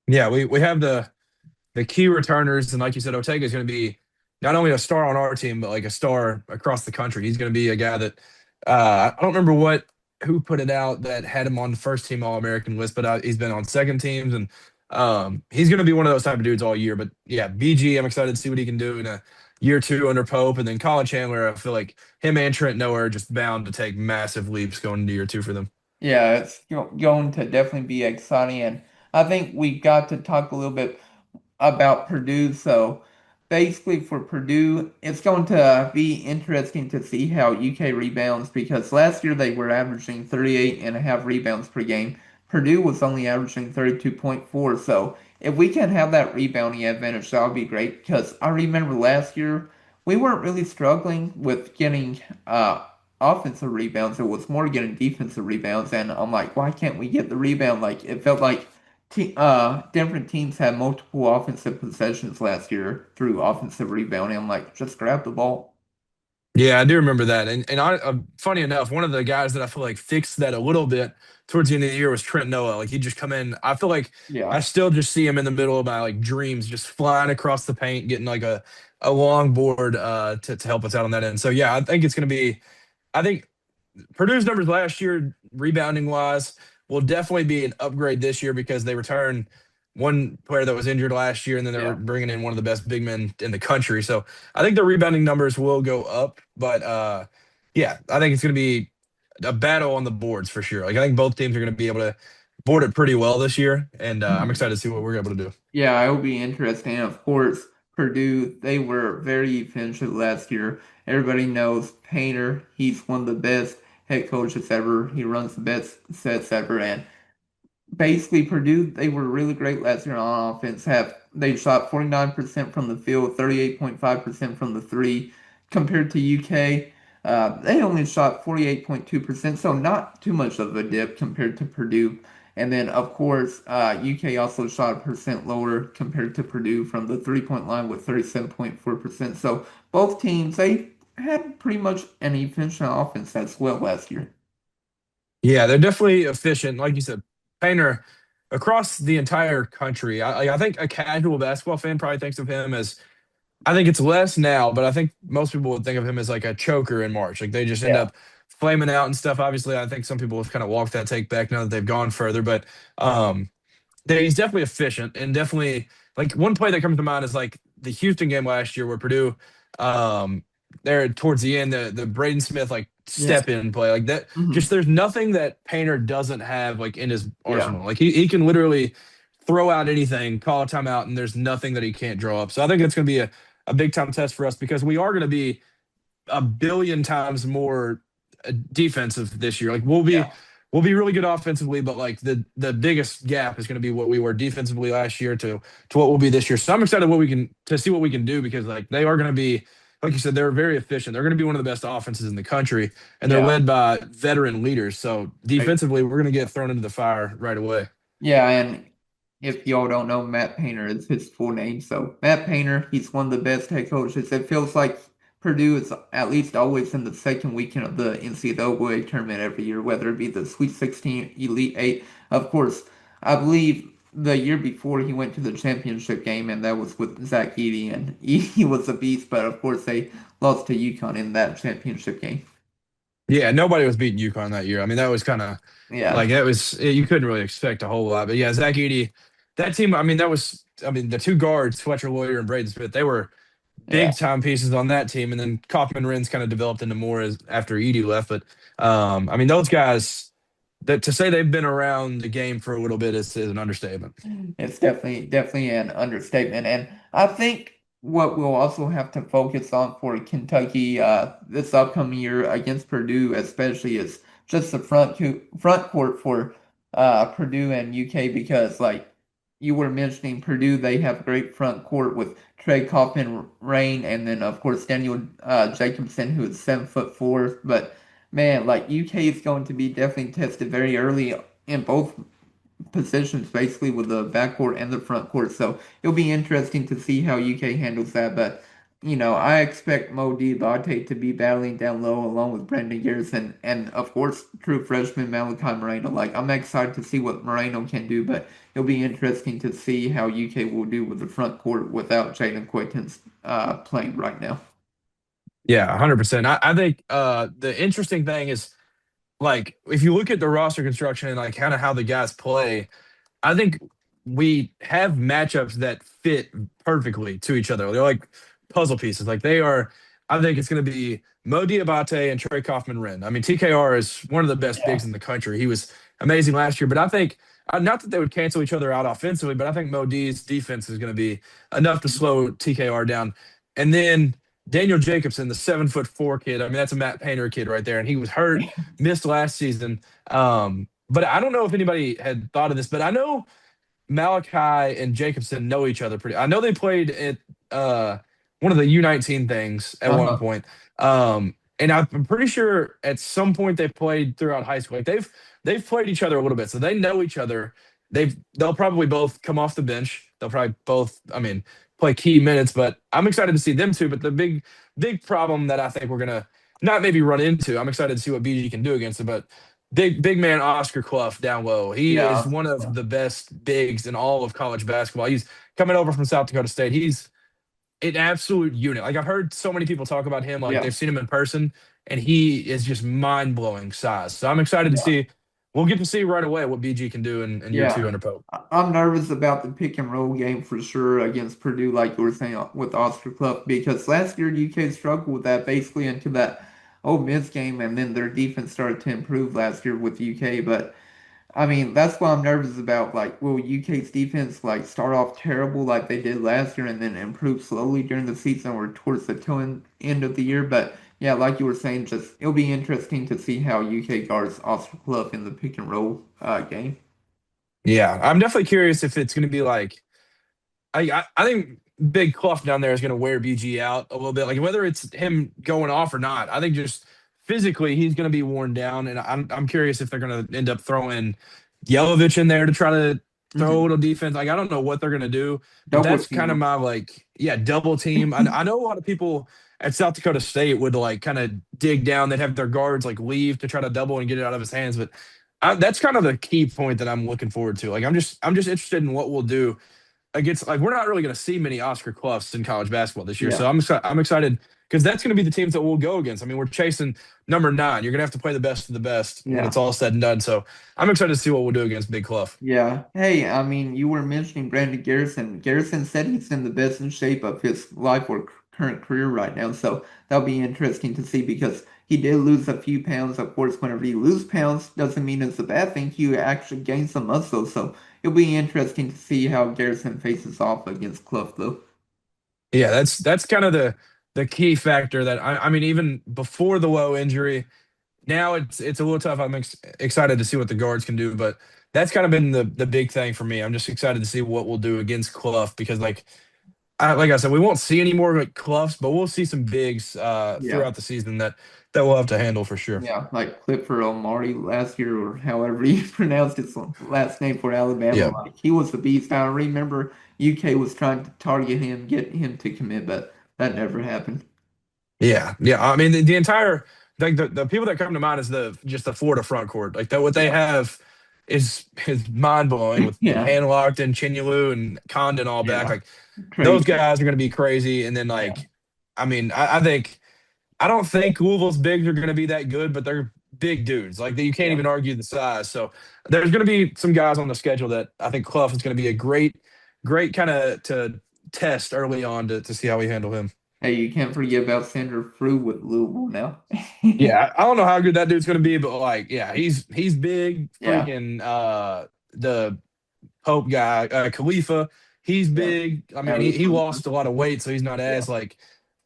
Yeah, we have the key returners, and like you said, Ortega is going to be not only a star on our team, but like a star across the country. He's going to be a guy that I don't remember who put it out that had him on the first team All American list, but he's been on second teams, and he's going to be one of those type of dudes all year. But yeah, BG, I'm excited to see what he can do in a year two under Pope, and then Collin Chandler. I feel like him and Trent Noah are just bound to take massive leaps going into year two for them. Yeah, it's going to definitely be exciting, and I think we got to talk a little bit about Purdue. So basically, for Purdue, it's going to be interesting to see how UK rebounds because last year they were averaging 38.5 rebounds per game. Purdue was only averaging 32.4. So if we can have that rebounding advantage, that would be great because I remember last year we weren't really struggling with getting offensive rebounds. It was more getting defensive rebounds, and I'm like, why can't we get the rebound? Like it felt like different teams had multiple offensive possessions last year through offensive rebounding. I'm like, just grab the ball. Yeah, I do remember that. Funny enough, one of the guys that I feel like fixed that a little bit towards the end of the year was Trent Noah. Like he just come in. I feel like I Yeah. still just see him in the middle of my like dreams, just flying across the paint, getting like a long board to help us out on that end. So yeah, I think it's gonna be. I think Purdue's numbers last year, rebounding wise, will definitely be an upgrade this year because they return one player that was injured last year, and then they're Yeah. bringing in one of the best big men in the country. So I think the rebounding numbers will go up, but yeah, I think it's going to be a battle on the boards for sure. Like I think both teams are going to be able to board it pretty well this year, and I'm excited to see what we're able to do. Yeah, it'll be interesting. Of course, Purdue, they were very efficient last year. Everybody knows Painter, he's one of the best head coaches ever. He runs the best sets ever. And basically, Purdue, they were really great last year on offense. They shot 49% from the field, 38.5% from the three, compared to UK. They only shot 48.2%, so not too much of a dip compared to Purdue. And then, of course, UK also shot a percent lower compared to Purdue from the three-point line with 37.4%. So both teams, they had pretty much an efficient offense as well last year. Yeah, they're definitely efficient. Like you said, Painter across the entire country. I think a casual basketball fan probably thinks of him as I think it's less now, but I think most people would think of him as like a choker in March. Like they just end Yeah. up flaming out and stuff. Obviously, I think some people have kind of walked that take back now that they've gone further, but um, he's definitely efficient and definitely like one play that comes to mind is like the Houston game last year where Purdue, um, there towards the end, the Braden Smith like Yeah. step in play like that. Hmm. Just there's nothing that Painter doesn't have like in his Yeah. arsenal. Like he can literally throw out anything, call a timeout, and there's nothing that he can't draw up. So I think it's going to be a big time test for us because we are going to be a billion times more defensive this year. Like Yeah. we'll be really good offensively, but like the biggest gap is going to be what we were defensively last year to what we'll be this year. So I'm excited what we can to see what we can do because like they are going to be like you said they're very efficient. They're going to be one of the best offenses in the country, and they're Yeah. led by veteran leaders. So Right. defensively, we're going to get thrown into the fire right away. Yeah, and if y'all don't know, Matt Painter is his full name. So Matt Painter, he's one of the best head coaches. It feels like Purdue is at least always in the second weekend of the NCAA tournament every year, whether it be the Sweet 16, Elite Eight. Of course, I believe the year before he went to the championship game, and that was with Zach Edey, and he was a beast. But of course, they lost to UConn in that championship game. Yeah, nobody was beating UConn that year. I mean, that was kind of Yeah, like that was you couldn't really expect a whole lot. But yeah, Zach Edey, that team. I mean, that was I mean the two guards, Fletcher Lawyer and Braden Smith. They were yeah. big time pieces on that team, and then Kaufman Renz kind of developed into more as after Edey left. But I mean, those guys that to say they've been around the game for a little bit is an understatement. It's definitely an understatement. And I think what we'll also have to focus on for Kentucky this upcoming year against Purdue, especially, is just the front court for Purdue and UK because like you were mentioning Purdue, they have great front court with Trey Kaufman, Rain, and then of course Daniel Jacobson, who is 7'4". But man, like UK is going to be definitely tested very early in both positions basically with the backcourt and the front court. So it'll be interesting to see how UK handles that. But I expect Mo Diabate to be battling down low along with Brandon Garrison and of course true freshman Malachi Moreno. Like I'm excited to see what Moreno can do, but it'll be interesting to see how UK will do with the front court without Jaden Quayton's playing right now. Yeah, 100%. I think the interesting thing is like if you look at the roster construction and like kind of how the guys play. I think we have matchups that fit perfectly to each other. They're like puzzle pieces. Like they are. I think it's going to be Mo Diabate and Trey Kaufman Wren. I mean, TKR is one of the best Yeah. bigs in the country. He was amazing last year, but I think not that they would cancel each other out offensively, but I think Mo D's defense is going to be enough to slow TKR down. And then Daniel Jacobson, the 7'4" kid. I mean, that's a Matt Painter kid right there, and he was hurt, missed last season. But I don't know if anybody had thought of this, but I know Malachi and Jacobson know each other pretty. I know they played at one of the U19 things at one Uh-huh. point. And I'm pretty sure at some point they played throughout high school. Like they've played each other a little bit, so they know each other. They'll probably both come off the bench. They'll probably both, I mean, play key minutes. But I'm excited to see them too. But the big problem that I think we're gonna not maybe run into. I'm excited to see what BG can do against it, but big man Oscar Clough down low. He is Yeah. one of Yeah. the best bigs in all of college basketball. He's coming over from South Dakota State. He's an absolute unit. Like I've heard so many people talk about him, like Yeah. they've seen him in person, and he is just mind blowing size. So I'm excited to Yeah. see we'll get to see right away what BG can do in year Yeah. two under Pope. I'm nervous about the pick and roll game for sure against Purdue, like you were saying with Oscar Clough, because last year UK struggled with that basically until that Ole Miss game, and then their defense started to improve last year with UK. But I mean, that's why I'm nervous about. Like, will UK's defense like start off terrible like they did last year, and then improve slowly during the season or towards the end of the year? But yeah, like you were saying, just it'll be interesting to see how UK guards Oscar Clough in the pick and roll game. Yeah, I'm definitely curious if it's going to be like I think Big Clough down there is going to wear BG out a little bit. Like whether it's him going off or not, I think just physically he's going to be worn down, and I'm curious if they're going to end up throwing Yelovich in there to try to throw a Hmm. little defense. Like I don't know what they're going to do, but Double that's kind of team my like yeah double team. I know a lot of people at South Dakota State would like kind of dig down. They'd have their guards like leave to try to double and get it out of his hands, but. That's kind of the key point that I'm looking forward to. Like I'm just interested in what we'll do against like we're not really going to see many Oscar Cloughs in college basketball this year. Yeah, So I'm excited because that's going to be the teams that we'll go against. I mean, we're chasing number 9. You're going to have to play the best of the best when yeah, it's all said and done. So I'm excited to see what we'll do against Big Clough. yeah. Hey, I mean, you were mentioning Brandon Garrison. Garrison said he's in the best in shape of his life or current career right now. So that'll be interesting to see because he did lose a few pounds. Of course, whenever you lose pounds, doesn't mean it's a bad thing. You actually gain some muscle. So it'll be interesting to see how Garrison faces off against Clough, though. Yeah, that's kind of the key factor that I mean even before the Low injury. Now it's a little tough. I'm excited to see what the guards can do, but that's kind of been the big thing for me. I'm just excited to see what we'll do against Clough because like I said, we won't see any more like Cloughs, but we'll see some bigs Yeah. throughout the season that we'll have to handle for sure. Yeah, like Clifford Omari last year, or however you pronounced his last name for Alabama. Yeah. Like he was the beast. I remember UK was trying to target him, get him to commit, but that never happened. Yeah, yeah. I mean, the entire like the people that come to mind is the just the Florida front court. Like that, what they Yeah, have is mind blowing with yeah, Handlocked and Chinyalu and Condon all back. yeah. Like those Crazy. guys are going to be crazy. And then Yeah, like, I mean, I think I don't think Louisville's bigs are going to be that good, but they're big dudes. Like you can't yeah. even argue the size. So there's going to be some guys on the schedule that I think Clough is going to be a great kind of to test early on to see how we handle him. Hey, you can't forget about Sandra Frew with Louisville now. Yeah, I don't know how good that dude's gonna be, but like, yeah, he's big. Yeah, Freaking the Pope guy, Khalifa, he's yeah. big. I mean, Alex he Louisville. lost a lot of weight, so he's not Yeah, as like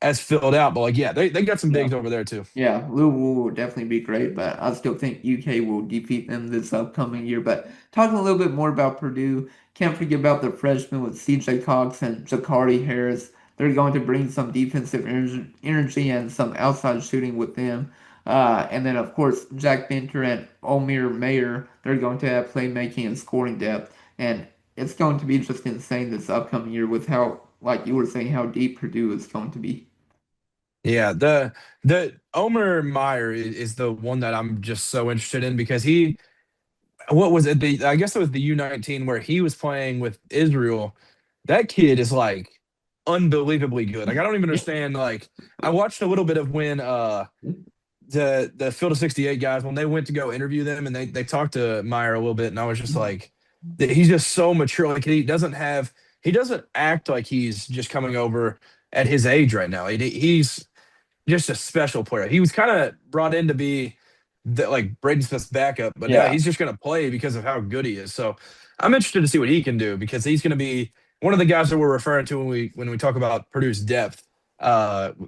as filled out. But like, yeah, they got some yeah. bigs over there too. Yeah, Louisville will definitely be great, but I still think UK will defeat them this upcoming year. But talking a little bit more about Purdue, can't forget about the freshmen with CJ Cox and Jakari Harris. They're going to bring some defensive energy and some outside shooting with them. And then, of course, Jack Benter and Omir Mayer, they're going to have playmaking and scoring depth. And it's going to be just insane this upcoming year with how, like you were saying, how deep Purdue is going to be. Yeah, the Omer Meyer is the one that I'm just so interested in because he what was it the I guess it was the U19 where he was playing with Israel. That kid is like unbelievably good. Like I don't even understand. Like I watched a little bit of when the Field of 68 guys when they went to go interview them and they talked to Meyer a little bit and I was just like he's just so mature. Like he doesn't act like he's just coming over at his age right now. He's just a special player. He was kind of brought in to be like Braden Smith's backup, but now Yeah. he's just going to play because of how good he is. So I'm interested to see what he can do because he's going to be one of the guys that we're referring to when we talk about Purdue's depth.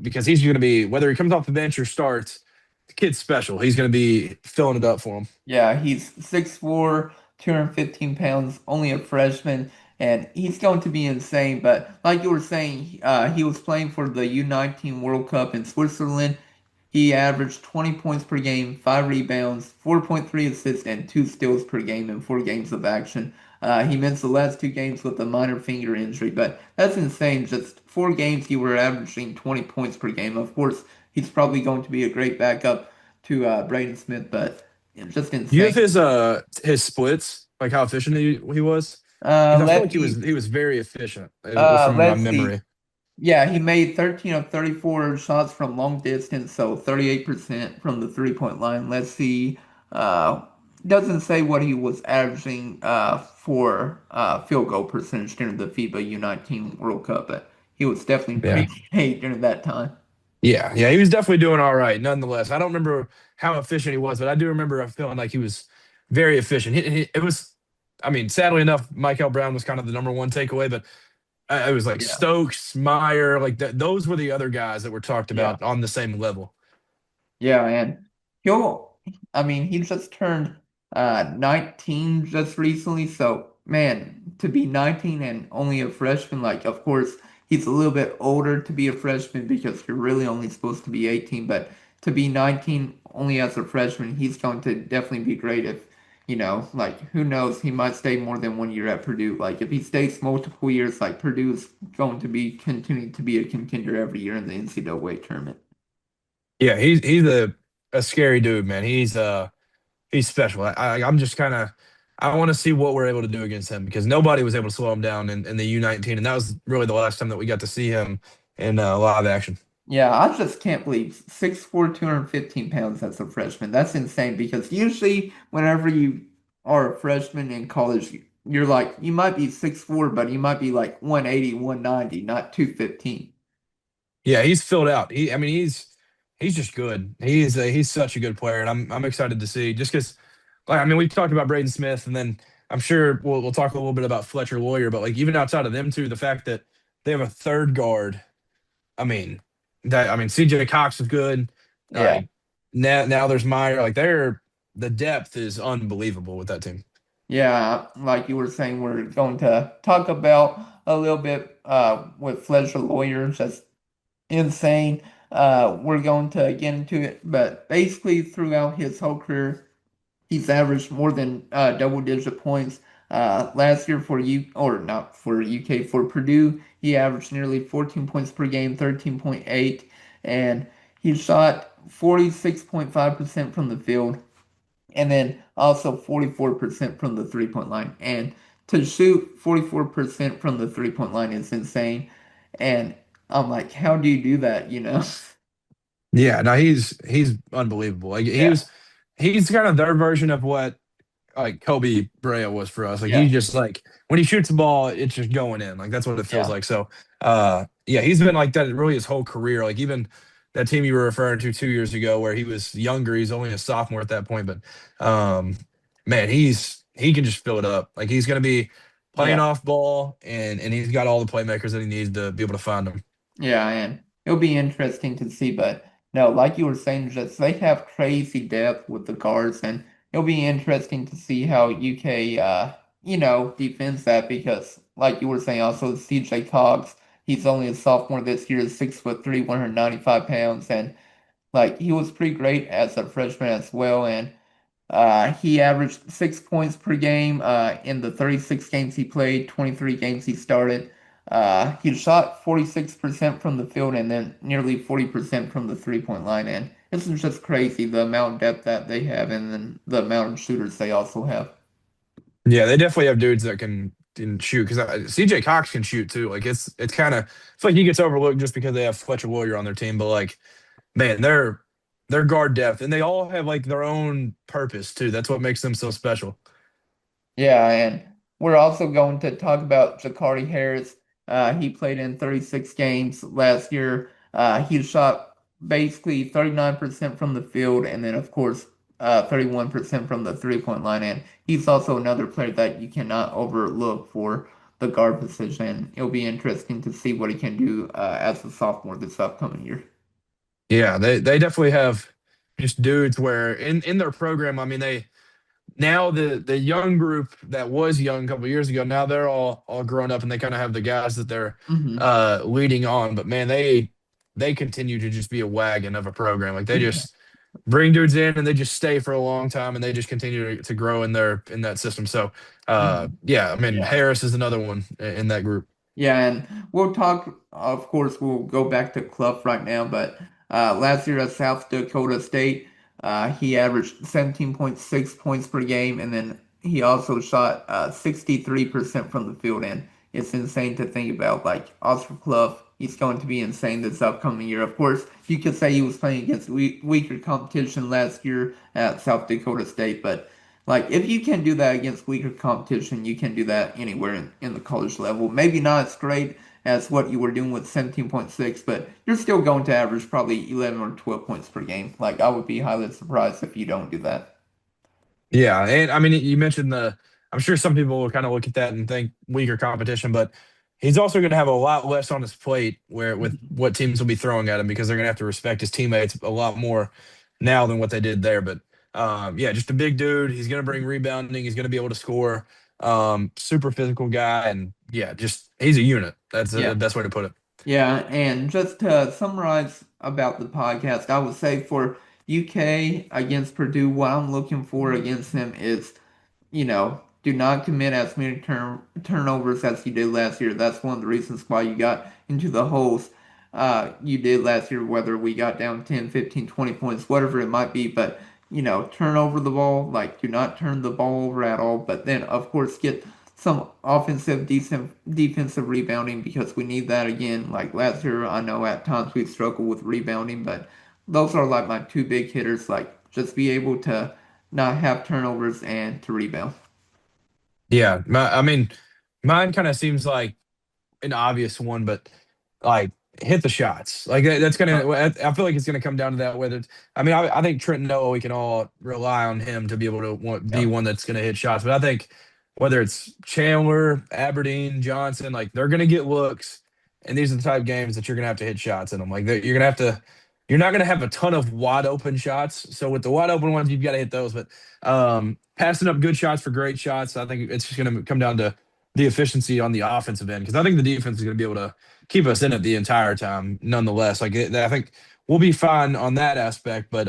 Because he's going to be whether he comes off the bench or starts, the kid's special. He's going to be filling it up for him. Yeah, he's 6'4", 215 pounds, only a freshman, and he's going to be insane. But like you were saying, he was playing for the U19 World Cup in Switzerland. He averaged 20 points per game, 5 rebounds, 4.3 assists, and 2 steals per game in 4 games of action. He missed the last 2 games with a minor finger injury, but that's insane. Just 4 games, you were averaging 20 points per game. Of course, he's probably going to be a great backup to Braden Smith, but it's just Do you have insane. his splits, like how efficient he was? Because I feel like Let's see. he was very efficient from my Let's see. memory. Yeah, he made 13 of 34 shots from long distance, so 38% from the 3-point line. Let's see. Uh, doesn't say what he was averaging for field goal percentage during the FIBA U19 World Cup, but he was definitely Yeah. pretty great during that time. Yeah, he was definitely doing all right. Nonetheless, I don't remember how efficient he was, but I do remember feeling like he was very efficient. It was, I mean, sadly enough, Michael Brown was kind of the number one takeaway, but it was like Yeah, Stokes, Meyer, like those were the other guys that were talked yeah. about on the same level. Yeah, and he'll, I mean, he just turned 19 just recently, so man, to be 19 and only a freshman, like, of course, he's a little bit older to be a freshman because you're really only supposed to be 18, but to be 19 only as a freshman, he's going to definitely be great if, like, who knows, he might stay more than 1 year at Purdue. Like, if he stays multiple years, like, Purdue's going to be continuing to be a contender every year in the NCAA tournament. Yeah, he's a scary dude, man. He's special. I'm just kind of I want to see what we're able to do against him because nobody was able to slow him down in the U19, and that was really the last time that we got to see him in live action. Yeah, I just can't believe 6'4", 215 pounds as a freshman. That's insane because usually whenever you are a freshman in college, you're like, you might be 6'4", but you might be like 180, 190, not 215. Yeah, he's filled out. I mean, he's just good. He's such a good player, and I'm excited to see just because, like, I mean, we talked about Braden Smith, and then I'm sure we'll talk a little bit about Fletcher Lawyer, but like even outside of them two, the fact that they have a third guard. I mean, CJ Cox is good. Yeah. Like now there's Meyer. Like the depth is unbelievable with that team. Yeah, like you were saying, we're going to talk about a little bit with Fletcher Lawyer, just insane. We're going to get into it, but basically throughout his whole career, he's averaged more than double-digit points. Last year for or not for UK, for Purdue, he averaged nearly 14 points per game, 13.8, and he shot 46.5% from the field, and then also 44% from the three-point line. And to shoot 44% from the three-point line is insane. And I'm like, how do you do that, you know? Yeah, no, he's unbelievable. Like Yeah, he's kind of their version of what like Kobe Bryant was for us. Like yeah, he just like when he shoots the ball, it's just going in. Like that's what it feels yeah. like. So yeah, he's been like that really his whole career. Like even that team you were referring to 2 years ago where he was younger, he's only a sophomore at that point. But man, he can just fill it up. Like he's gonna be playing Yeah. off ball and he's got all the playmakers that he needs to be able to find them. Yeah, and it'll be interesting to see. But no, like you were saying, just they have crazy depth with the guards, and it'll be interesting to see how UK, defends that because, like you were saying, also CJ Cox, he's only a sophomore this year, 6'3", 195 pounds, and like he was pretty great as a freshman as well, and he averaged 6 points per game in the 36 games he played, 23 games he started. He shot 46% from the field and then nearly 40% from the three-point line. And this is just crazy, the amount of depth that they have and then the amount of shooters they also have. Yeah, they definitely have dudes that can shoot because CJ Cox can shoot too. Like it's kind of it's like he gets overlooked just because they have Fletcher Warrior on their team, but like man, they're guard depth and they all have like their own purpose too. That's what makes them so special. Yeah, and we're also going to talk about Jakari Harris. He played in 36 games last year. He shot basically 39% from the field, and then of course 31% from the three-point line. And he's also another player that you cannot overlook for the guard position. It'll be interesting to see what he can do as a sophomore this upcoming year. Yeah, they definitely have just dudes where in their program, I mean they now the young group that was young a couple years ago, now they're all grown up and they kind of have the guys that they're Hmm. leading on. But man, they continue to just be a wagon of a program. Like they Yeah. just bring dudes in and they just stay for a long time and they just continue to grow in that system. So Mhm. yeah, I mean Yeah. Harris is another one in that group. Yeah, and we'll talk, of course, we'll go back to Clough right now, but last year at South Dakota State, he averaged 17.6 points per game, and then he also shot 63% from the field, and it's insane to think about. Like, Oscar Clough, he's going to be insane this upcoming year. Of course, you could say he was playing against weaker competition last year at South Dakota State, but Like if you can do that against weaker competition, you can do that anywhere in the college level. Maybe not as great as what you were doing with 17.6, but you're still going to average probably 11 or 12 points per game. Like I would be highly surprised if you don't do that. Yeah, and I mean, you mentioned the. I'm sure some people will kind of look at that and think weaker competition, but he's also going to have a lot less on his plate where with Mhm. what teams will be throwing at him because they're going to have to respect his teammates a lot more now than what they did there. But yeah, just a big dude. He's going to bring rebounding. He's going to be able to score. Super physical guy, and yeah, just he's a unit. That's the Yeah. best way to put it. Yeah, and just to summarize about the podcast, I would say for UK against Purdue, what I'm looking for against them is do not commit as many turnovers as you did last year. That's one of the reasons why you got into the holes you did last year, whether we got down 10, 15, 20 points, whatever it might be. But, turn over the ball, like do not turn the ball over at all. But then, of course, get some offensive, decent defensive rebounding because we need that again. Like last year, I know at times we struggled with rebounding, but those are like my two big hitters. Like just be able to not have turnovers and to rebound. Yeah, I mean, mine kind of seems like an obvious one, but like hit the shots. Like that's Uh, gonna. I feel like it's gonna come down to that. Whether it's, I mean, I think Trent Noah, we can all rely on him to be able to be yeah, one that's gonna hit shots. But I think whether it's Chandler, Aberdeen, Johnson, like they're gonna get looks, and these are the type of games that you're gonna have to hit shots in them. Like you're gonna have to. You're not gonna have a ton of wide open shots. So with the wide open ones, you've got to hit those. But passing up good shots for great shots, I think it's just gonna come down to the efficiency on the offensive end because I think the defense is going to be able to keep us in it the entire time. Nonetheless, like I think we'll be fine on that aspect, but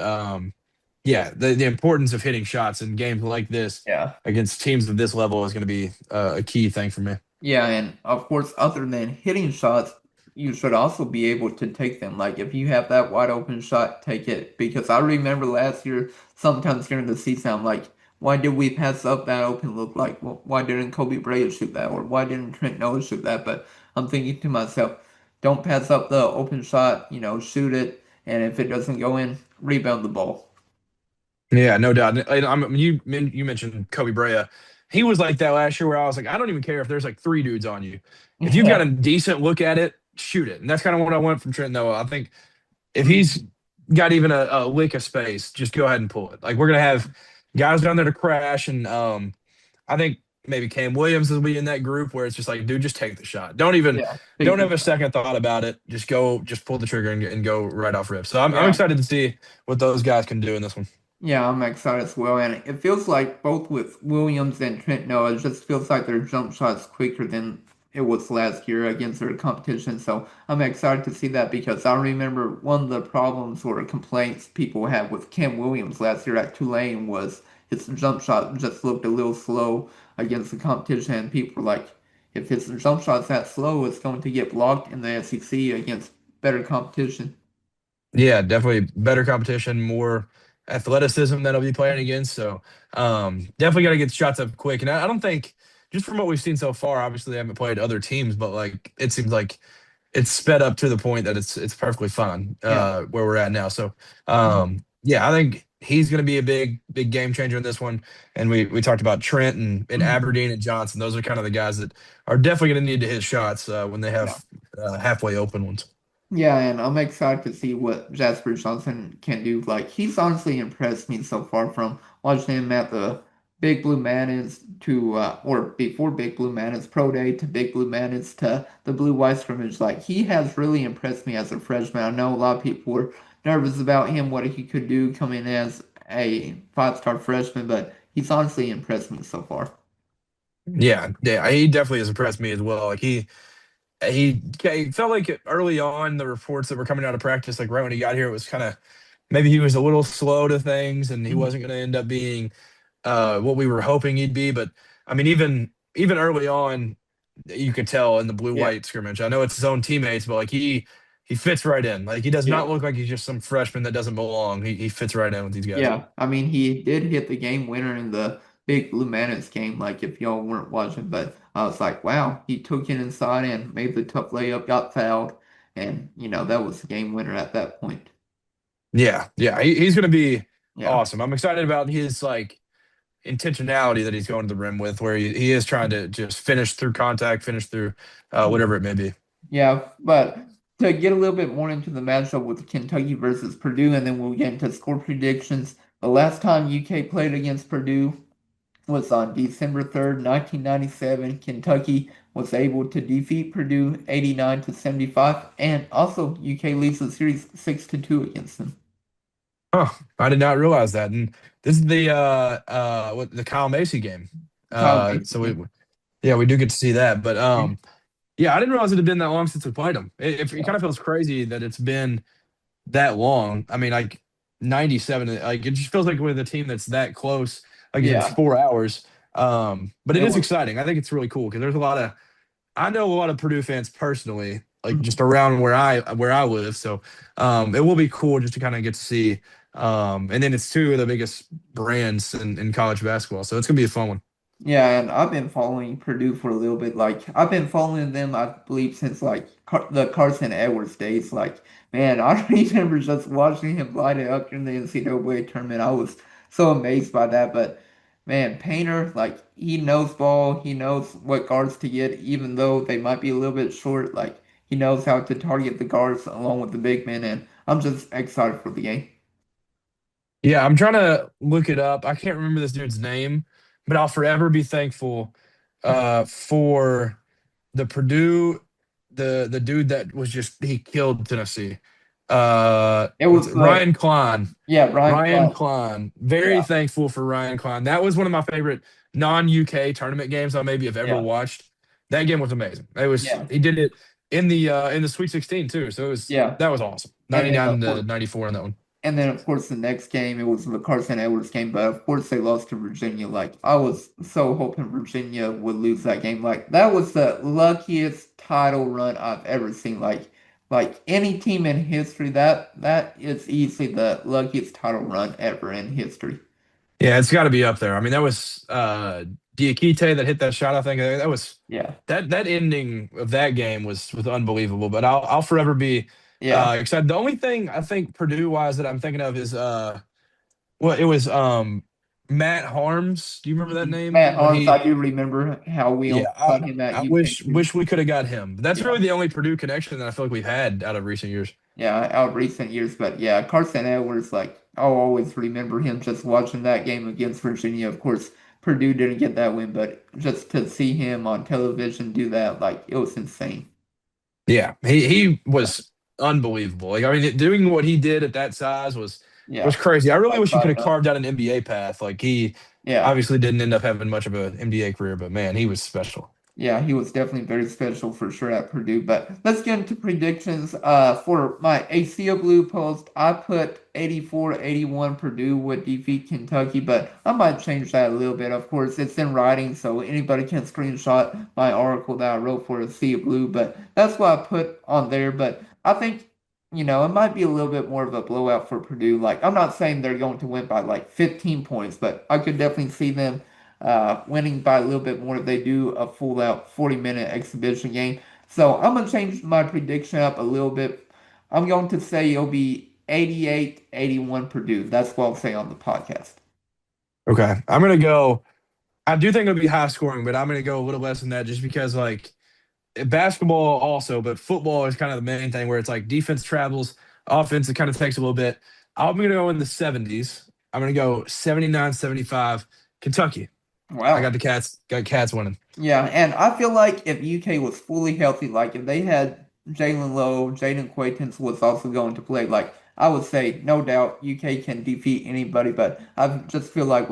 yeah, the importance of hitting shots in games like this yeah. against teams of this level is going to be a key thing for me. Yeah, and of course, other than hitting shots, you should also be able to take them. Like if you have that wide open shot, take it. Because I remember last year, sometimes during the season, I'm like, why did we pass up that open look? Like, well, why didn't Kobe Bryant shoot that? Or why didn't Trent Noah shoot that? But I'm thinking to myself, don't pass up the open shot, shoot it. And if it doesn't go in, rebound the ball. Yeah, no doubt. You mentioned Kobe Bryant. He was like that last year, where I was like, I don't even care if there's like three dudes on you. If you've got Yeah. a decent look at it, shoot it. And that's kind of what I want from Trent Noah. I think if Mhm. he's got even a lick of space, just go ahead and pull it. Like we're gonna have guys down there to crash, and I think maybe Cam Williams will be in that group where it's just like, dude, just take the shot. Yeah. Don't Take the have a shot. second thought about it. Just go, just pull the trigger and go right off rip. So I'm Yeah. excited to see what those guys can do in this one. Yeah, I'm excited as well, and it feels like both with Williams and Trent Noah, it just feels like their jump shots quicker than it was last year against their competition. So I'm excited to see that because I remember one of the problems or complaints people had with Cam Williams last year at Tulane was his jump shot just looked a little slow against the competition, and people were like, if his jump shot's that slow, it's going to get blocked in the SEC against better competition. Yeah, definitely better competition, more athleticism that I'll be playing against. So definitely got to get the shots up quick. And I don't think just from what we've seen so far, obviously I haven't played other teams, but like it seems like it's sped up to the point that it's perfectly fine Yeah. where we're at now. So yeah, I think he's going to be a big game changer in this one. And we talked about Trent and Aberdeen and Johnson. Those are kind of the guys that are definitely going to need to hit shots when they Yeah. have halfway open ones. Yeah, and I'm excited to see what Jasper Johnson can do. Like he's honestly impressed me so far from watching him at the Big Blue Madness to or before Big Blue Madness Pro Day to Big Blue Madness to the Blue-White Scrimmage. Like he has really impressed me as a freshman. I know a lot of people were nervous about him, what he could do coming in as a five-star freshman, but he's honestly impressed me so far. Yeah, he definitely has impressed me as well. Like he felt like early on the reports that were coming out of practice, like right when he got here, it was kind of maybe he was a little slow to things and he Mhm. wasn't going to end up being what we were hoping he'd be. But I mean, even early on, you could tell in the blue Yeah, white scrimmage. I know it's his own teammates, but like he fits right in. Like he does yeah. not look like he's just some freshman that doesn't belong. He fits right in with these guys. Yeah, I mean, he did hit the game winner in the Big Blue Madness game, like if y'all weren't watching, but I was like, wow, he took it inside and made the tough layup, got fouled, and that was the game winner at that point. Yeah, he's going to be Yeah. awesome. I'm excited about his like intentionality that he's going to the rim with, where he is trying to just finish through contact, finish through whatever it may be. Yeah, but to get a little bit more into the matchup with Kentucky versus Purdue, and then we'll get into score predictions. The last time UK played against Purdue was on December 3rd, 1997. Kentucky was able to defeat Purdue 89 to 75, and also UK leads the series 6-2 against them. Oh, I did not realize that. And this is the Kyle Macy game. Kyle So Mason. we do get to see that. But yeah, I didn't realize it had been that long since we played them. It Yeah, kind of feels crazy that it's been that long. I mean, like 97, like it just feels like with a team that's that close, like it's yeah, 4 hours. But it it is was. exciting. I think it's really cool because I know a lot of Purdue fans personally, like just around where I live. So it will be cool just to kind of get to see. And then it's two of the biggest brands in college basketball. So it's gonna be a fun one. Yeah, and I've been following Purdue for a little bit. Like I've been following them, I believe, since like the Carson Edwards days. Like, man, I remember just watching him light it up in the NCAA tournament. I was so amazed by that. But man, Painter, like he knows ball. He knows what guards to get, even though they might be a little bit short. Like he knows how to target the guards along with the big men, and I'm just excited for the game. Yeah, I'm trying to look it up. I can't remember this dude's name, but I'll forever be thankful for the Purdue, the dude that was just he killed Tennessee. It What's was it? Ryan Klein. yeah, Ryan Ryan Clark. Klein. Very Yeah, thankful for Ryan Klein. That was one of my favorite non-UK tournament games I maybe have ever yeah, watched. That game was amazing. It was yeah, he did it in the Sweet 16 too. So yeah. that was awesome. And then 99 of to course. 94 in that one. And then, of course, the next game, it was the Carson Edwards game, but of course they lost to Virginia. Like, I was so hoping Virginia would lose that game. Like, that was the luckiest title run I've ever seen. Like any team in history, that is easily the luckiest title run ever in history. Yeah, it's got to be up there. I mean, that was Diakite that hit that shot. I think that was Yeah, that ending of that game was unbelievable. But I'll forever be yeah. excited. The only thing I think Purdue wise that I'm thinking of is well, it was Matt Harms. Do you remember that name Matt when Harms, he? I do remember how we Yeah, almost got him at I UK too. wish we could have got him. But that's Yeah. really the only Purdue connection that I feel like we've had out of recent years. Yeah, out recent years, but yeah, Carson Edwards, like I'll always remember him just watching that game against Virginia. Of course, Purdue didn't get that win, but just to see him on television do that, like it was insane. Yeah, he was unbelievable. Like I mean, doing what he did at that size was Yeah, crazy. I really like wish he could five have up. carved out an NBA path. Like he Yeah, obviously didn't end up having much of an NBA career, but man, he was special. yeah, he was definitely very special for sure at Purdue. But let's get into predictions. For my ACO Blue post, I put 84-81 Purdue would defeat Kentucky, but I might change that a little bit. Of course, it's in writing, so anybody can screenshot my article that I wrote for ACO Blue. But that's what I put on there. But I think, it might be a little bit more of a blowout for Purdue. Like, I'm not saying they're going to win by like 15 points, but I could definitely see them winning by a little bit more if they do a full out 40-minute exhibition game. So I'm going to change my prediction up a little bit. I'm going to say it'll be 88-81 Purdue. That's what I'll say on the podcast. Okay, I'm gonna go. I do think it'll be high scoring, but I'm gonna go a little less than that just because like basketball also, but football is kind of the main thing where it's like defense travels, offense it kind of takes a little bit. I'm gonna go in the 70s. I'm gonna go 79-75 Kentucky. I got Wow. the Cats winning. Yeah, and I feel like if UK was fully healthy, like if they had Jaland Lowe, Jaden Quaintance was also going to play, like I would say no doubt UK can defeat anybody, but I just feel like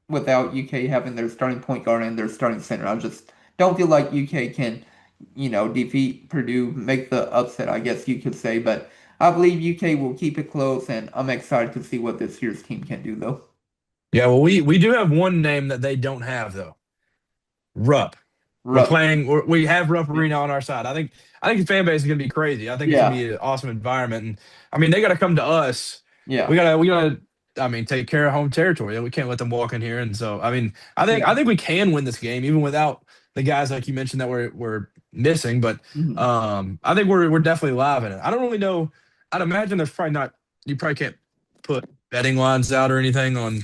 without UK having their starting point guard and their starting center, I just don't feel like UK can, defeat Purdue, make the upset, I guess you could say, but I believe UK will keep it close and I'm excited to see what this year's team can do though. Yeah, well, we do have one name that they don't have though. Rupp. Rupp. We have Rupp Arena on our side. I think the fan base is gonna be crazy. I think it's gonna Yeah, be an awesome environment. And I mean, they gotta come to us. yeah, We gotta I mean, take care of home territory. We can't let them walk in here. And so I mean, I yeah. think we can win this game even without the guys like you mentioned that we're missing. But Mhm. I think we're definitely live in it. I don't really know. I'd imagine there's probably not you probably can't put betting lines out or anything on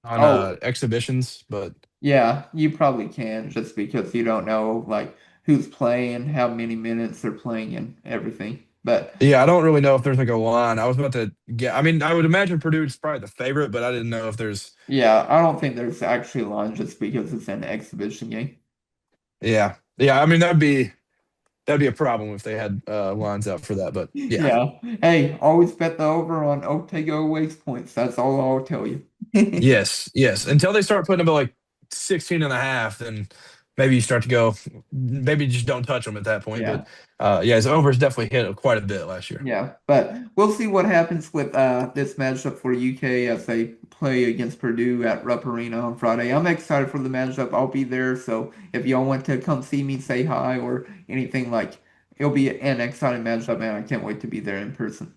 on Oh, exhibitions, but yeah, you probably can just because you don't know like who's playing, how many minutes they're playing, and everything. But yeah, I don't really know if there's like a line. I was about to get. I mean, I would imagine Purdue's probably the favorite, but I didn't know if there's. yeah, I don't think there's actually a line just because it's an exhibition game. Yeah, yeah. I mean, that'd be a problem if they had lines out for that. But yeah, Yeah. Hey, always bet the over on Otego waste points. That's all I'll tell you. yes, yes. Until they start putting up at like 16 and a half, then maybe you start to go. Maybe just don't touch them at that point. But Yeah. yeah, his overs definitely hit quite a bit last year. Yeah, but we'll see what happens with this matchup for UK as they play against Purdue at Rupp Arena on Friday. I'm excited for the matchup. I'll be there, so if y'all want to come see me, say hi or anything like, it'll be an exciting matchup, and I can't wait to be there in person.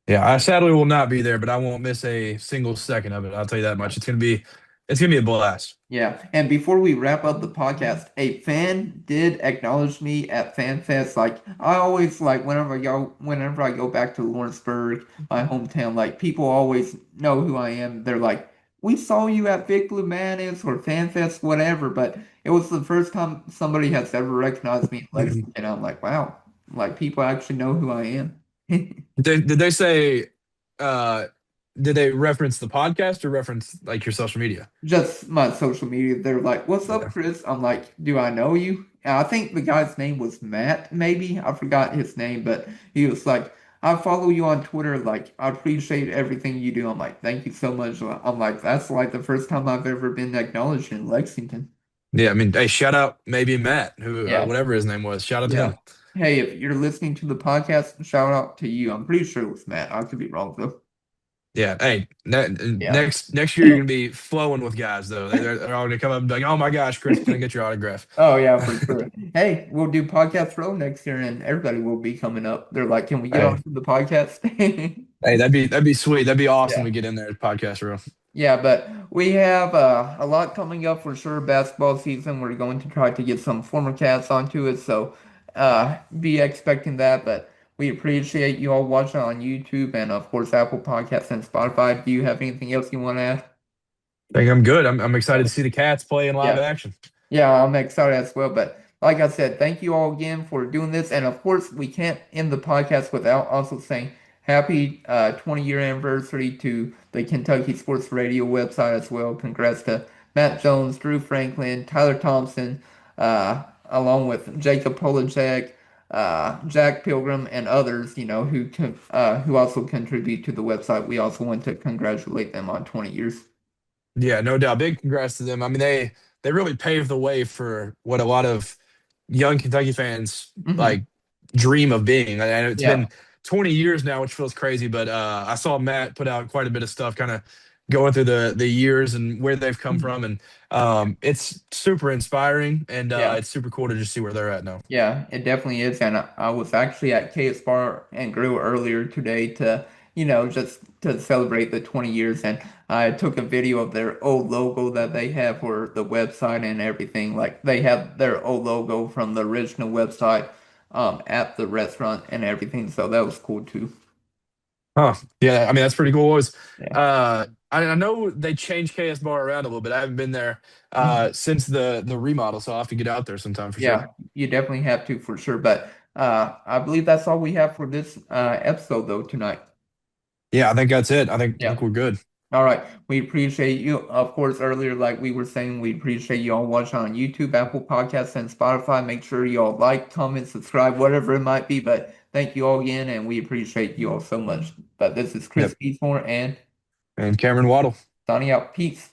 Yeah, I sadly will not be there, but I won't miss a single second of it. I'll tell you that much. It's gonna be a blast. Yeah, and before we wrap up the podcast, a fan did acknowledge me at FanFest. Like I always like whenever I go back to Lawrenceburg, my hometown, like people always know who I am. They're like, "We saw you at Big Blue Madness or FanFest, whatever." But it was the first time somebody has ever recognized me in Did Lexington. I'm like, wow, like people actually know who I am. they say uh did they reference the podcast or reference like your social media? Just my social media. They're like, "What's up, Yeah. Chris?" I'm like, "Do I know you?" And I think the guy's name was Matt, maybe. I forgot his name, but he was like, "I follow you on Twitter. Like, I appreciate everything you do." I'm like, "Thank you so much." I'm like, "That's like the first time I've ever been acknowledged in Lexington." Yeah, I mean, hey, shout out maybe Matt, who Yeah, whatever his name was. Shout out to yeah. him. Hey, if you're listening to the podcast, shout out to you. I'm pretty sure it was Matt. I could be wrong though. Yeah, hey, Yeah. next year you're gonna be flowing with guys though. They're all gonna come up and be like, "Oh my gosh, Chris, can I get your autograph?" Oh yeah, for sure. Hey, we'll do podcast row next year, and everybody will be coming up. They're like, "Can we get Hey, onto the podcast?" hey, that'd be sweet. That'd be awesome Yeah, to get in there podcast room. yeah. But we have a lot coming up for sure. Basketball season. We're going to try to get some former cats onto it, so be expecting that. But we appreciate you all watching on YouTube and of course Apple Podcasts and Spotify. Do you have anything else you want to add? I think I'm good. I'm excited to Okay. see the Cats play in live Yeah. action. Yeah, I'm excited as well. But like I said, thank you all again for doing this. And of course, we can't end the podcast without also saying happy 20-year anniversary to the Kentucky Sports Radio website as well. Congrats to Matt Jones, Drew Franklin, Tyler Thompson, along with Jacob Polacek, Jack Pilgrim, and others, who also contribute to the website. We also want to congratulate them on 20 years. Yeah, no doubt. Big congrats to them. I mean, they really paved the way for what a lot of young Kentucky fans Hmm. like dream of being. I know it's Yeah. been 20 years now, which feels crazy, but I saw Matt put out quite a bit of stuff, kind of going through the years and where they've come Mhm. from, and it's super inspiring, and Yeah. it's super cool to just see where they're at now. Yeah, it definitely is. And I was actually at KS Bar and Grill earlier today to, just to celebrate the 20 years. And I took a video of their old logo that they have for the website and everything. Like they have their old logo from the original website at the restaurant and everything. So that was cool too. Huh. Yeah, I mean that's pretty cool. It was, Yeah. I know they changed KS Bar around a little bit. I haven't been there Mhm. since the remodel, so I'll have to get out there sometime for sure. Yeah, you definitely have to for sure. But I believe that's all we have for this episode though tonight. Yeah, I think that's it. I think Yeah. we're good. All right. We appreciate you. Of course, earlier, like we were saying, we appreciate you all watching on YouTube, Apple Podcasts, and Spotify. Make sure you all like, comment, subscribe, whatever it might be. But thank you all again, and we appreciate you all so much. But this is Chris Yep. Eastmore and And Cameron Waddle. signing out. Peace.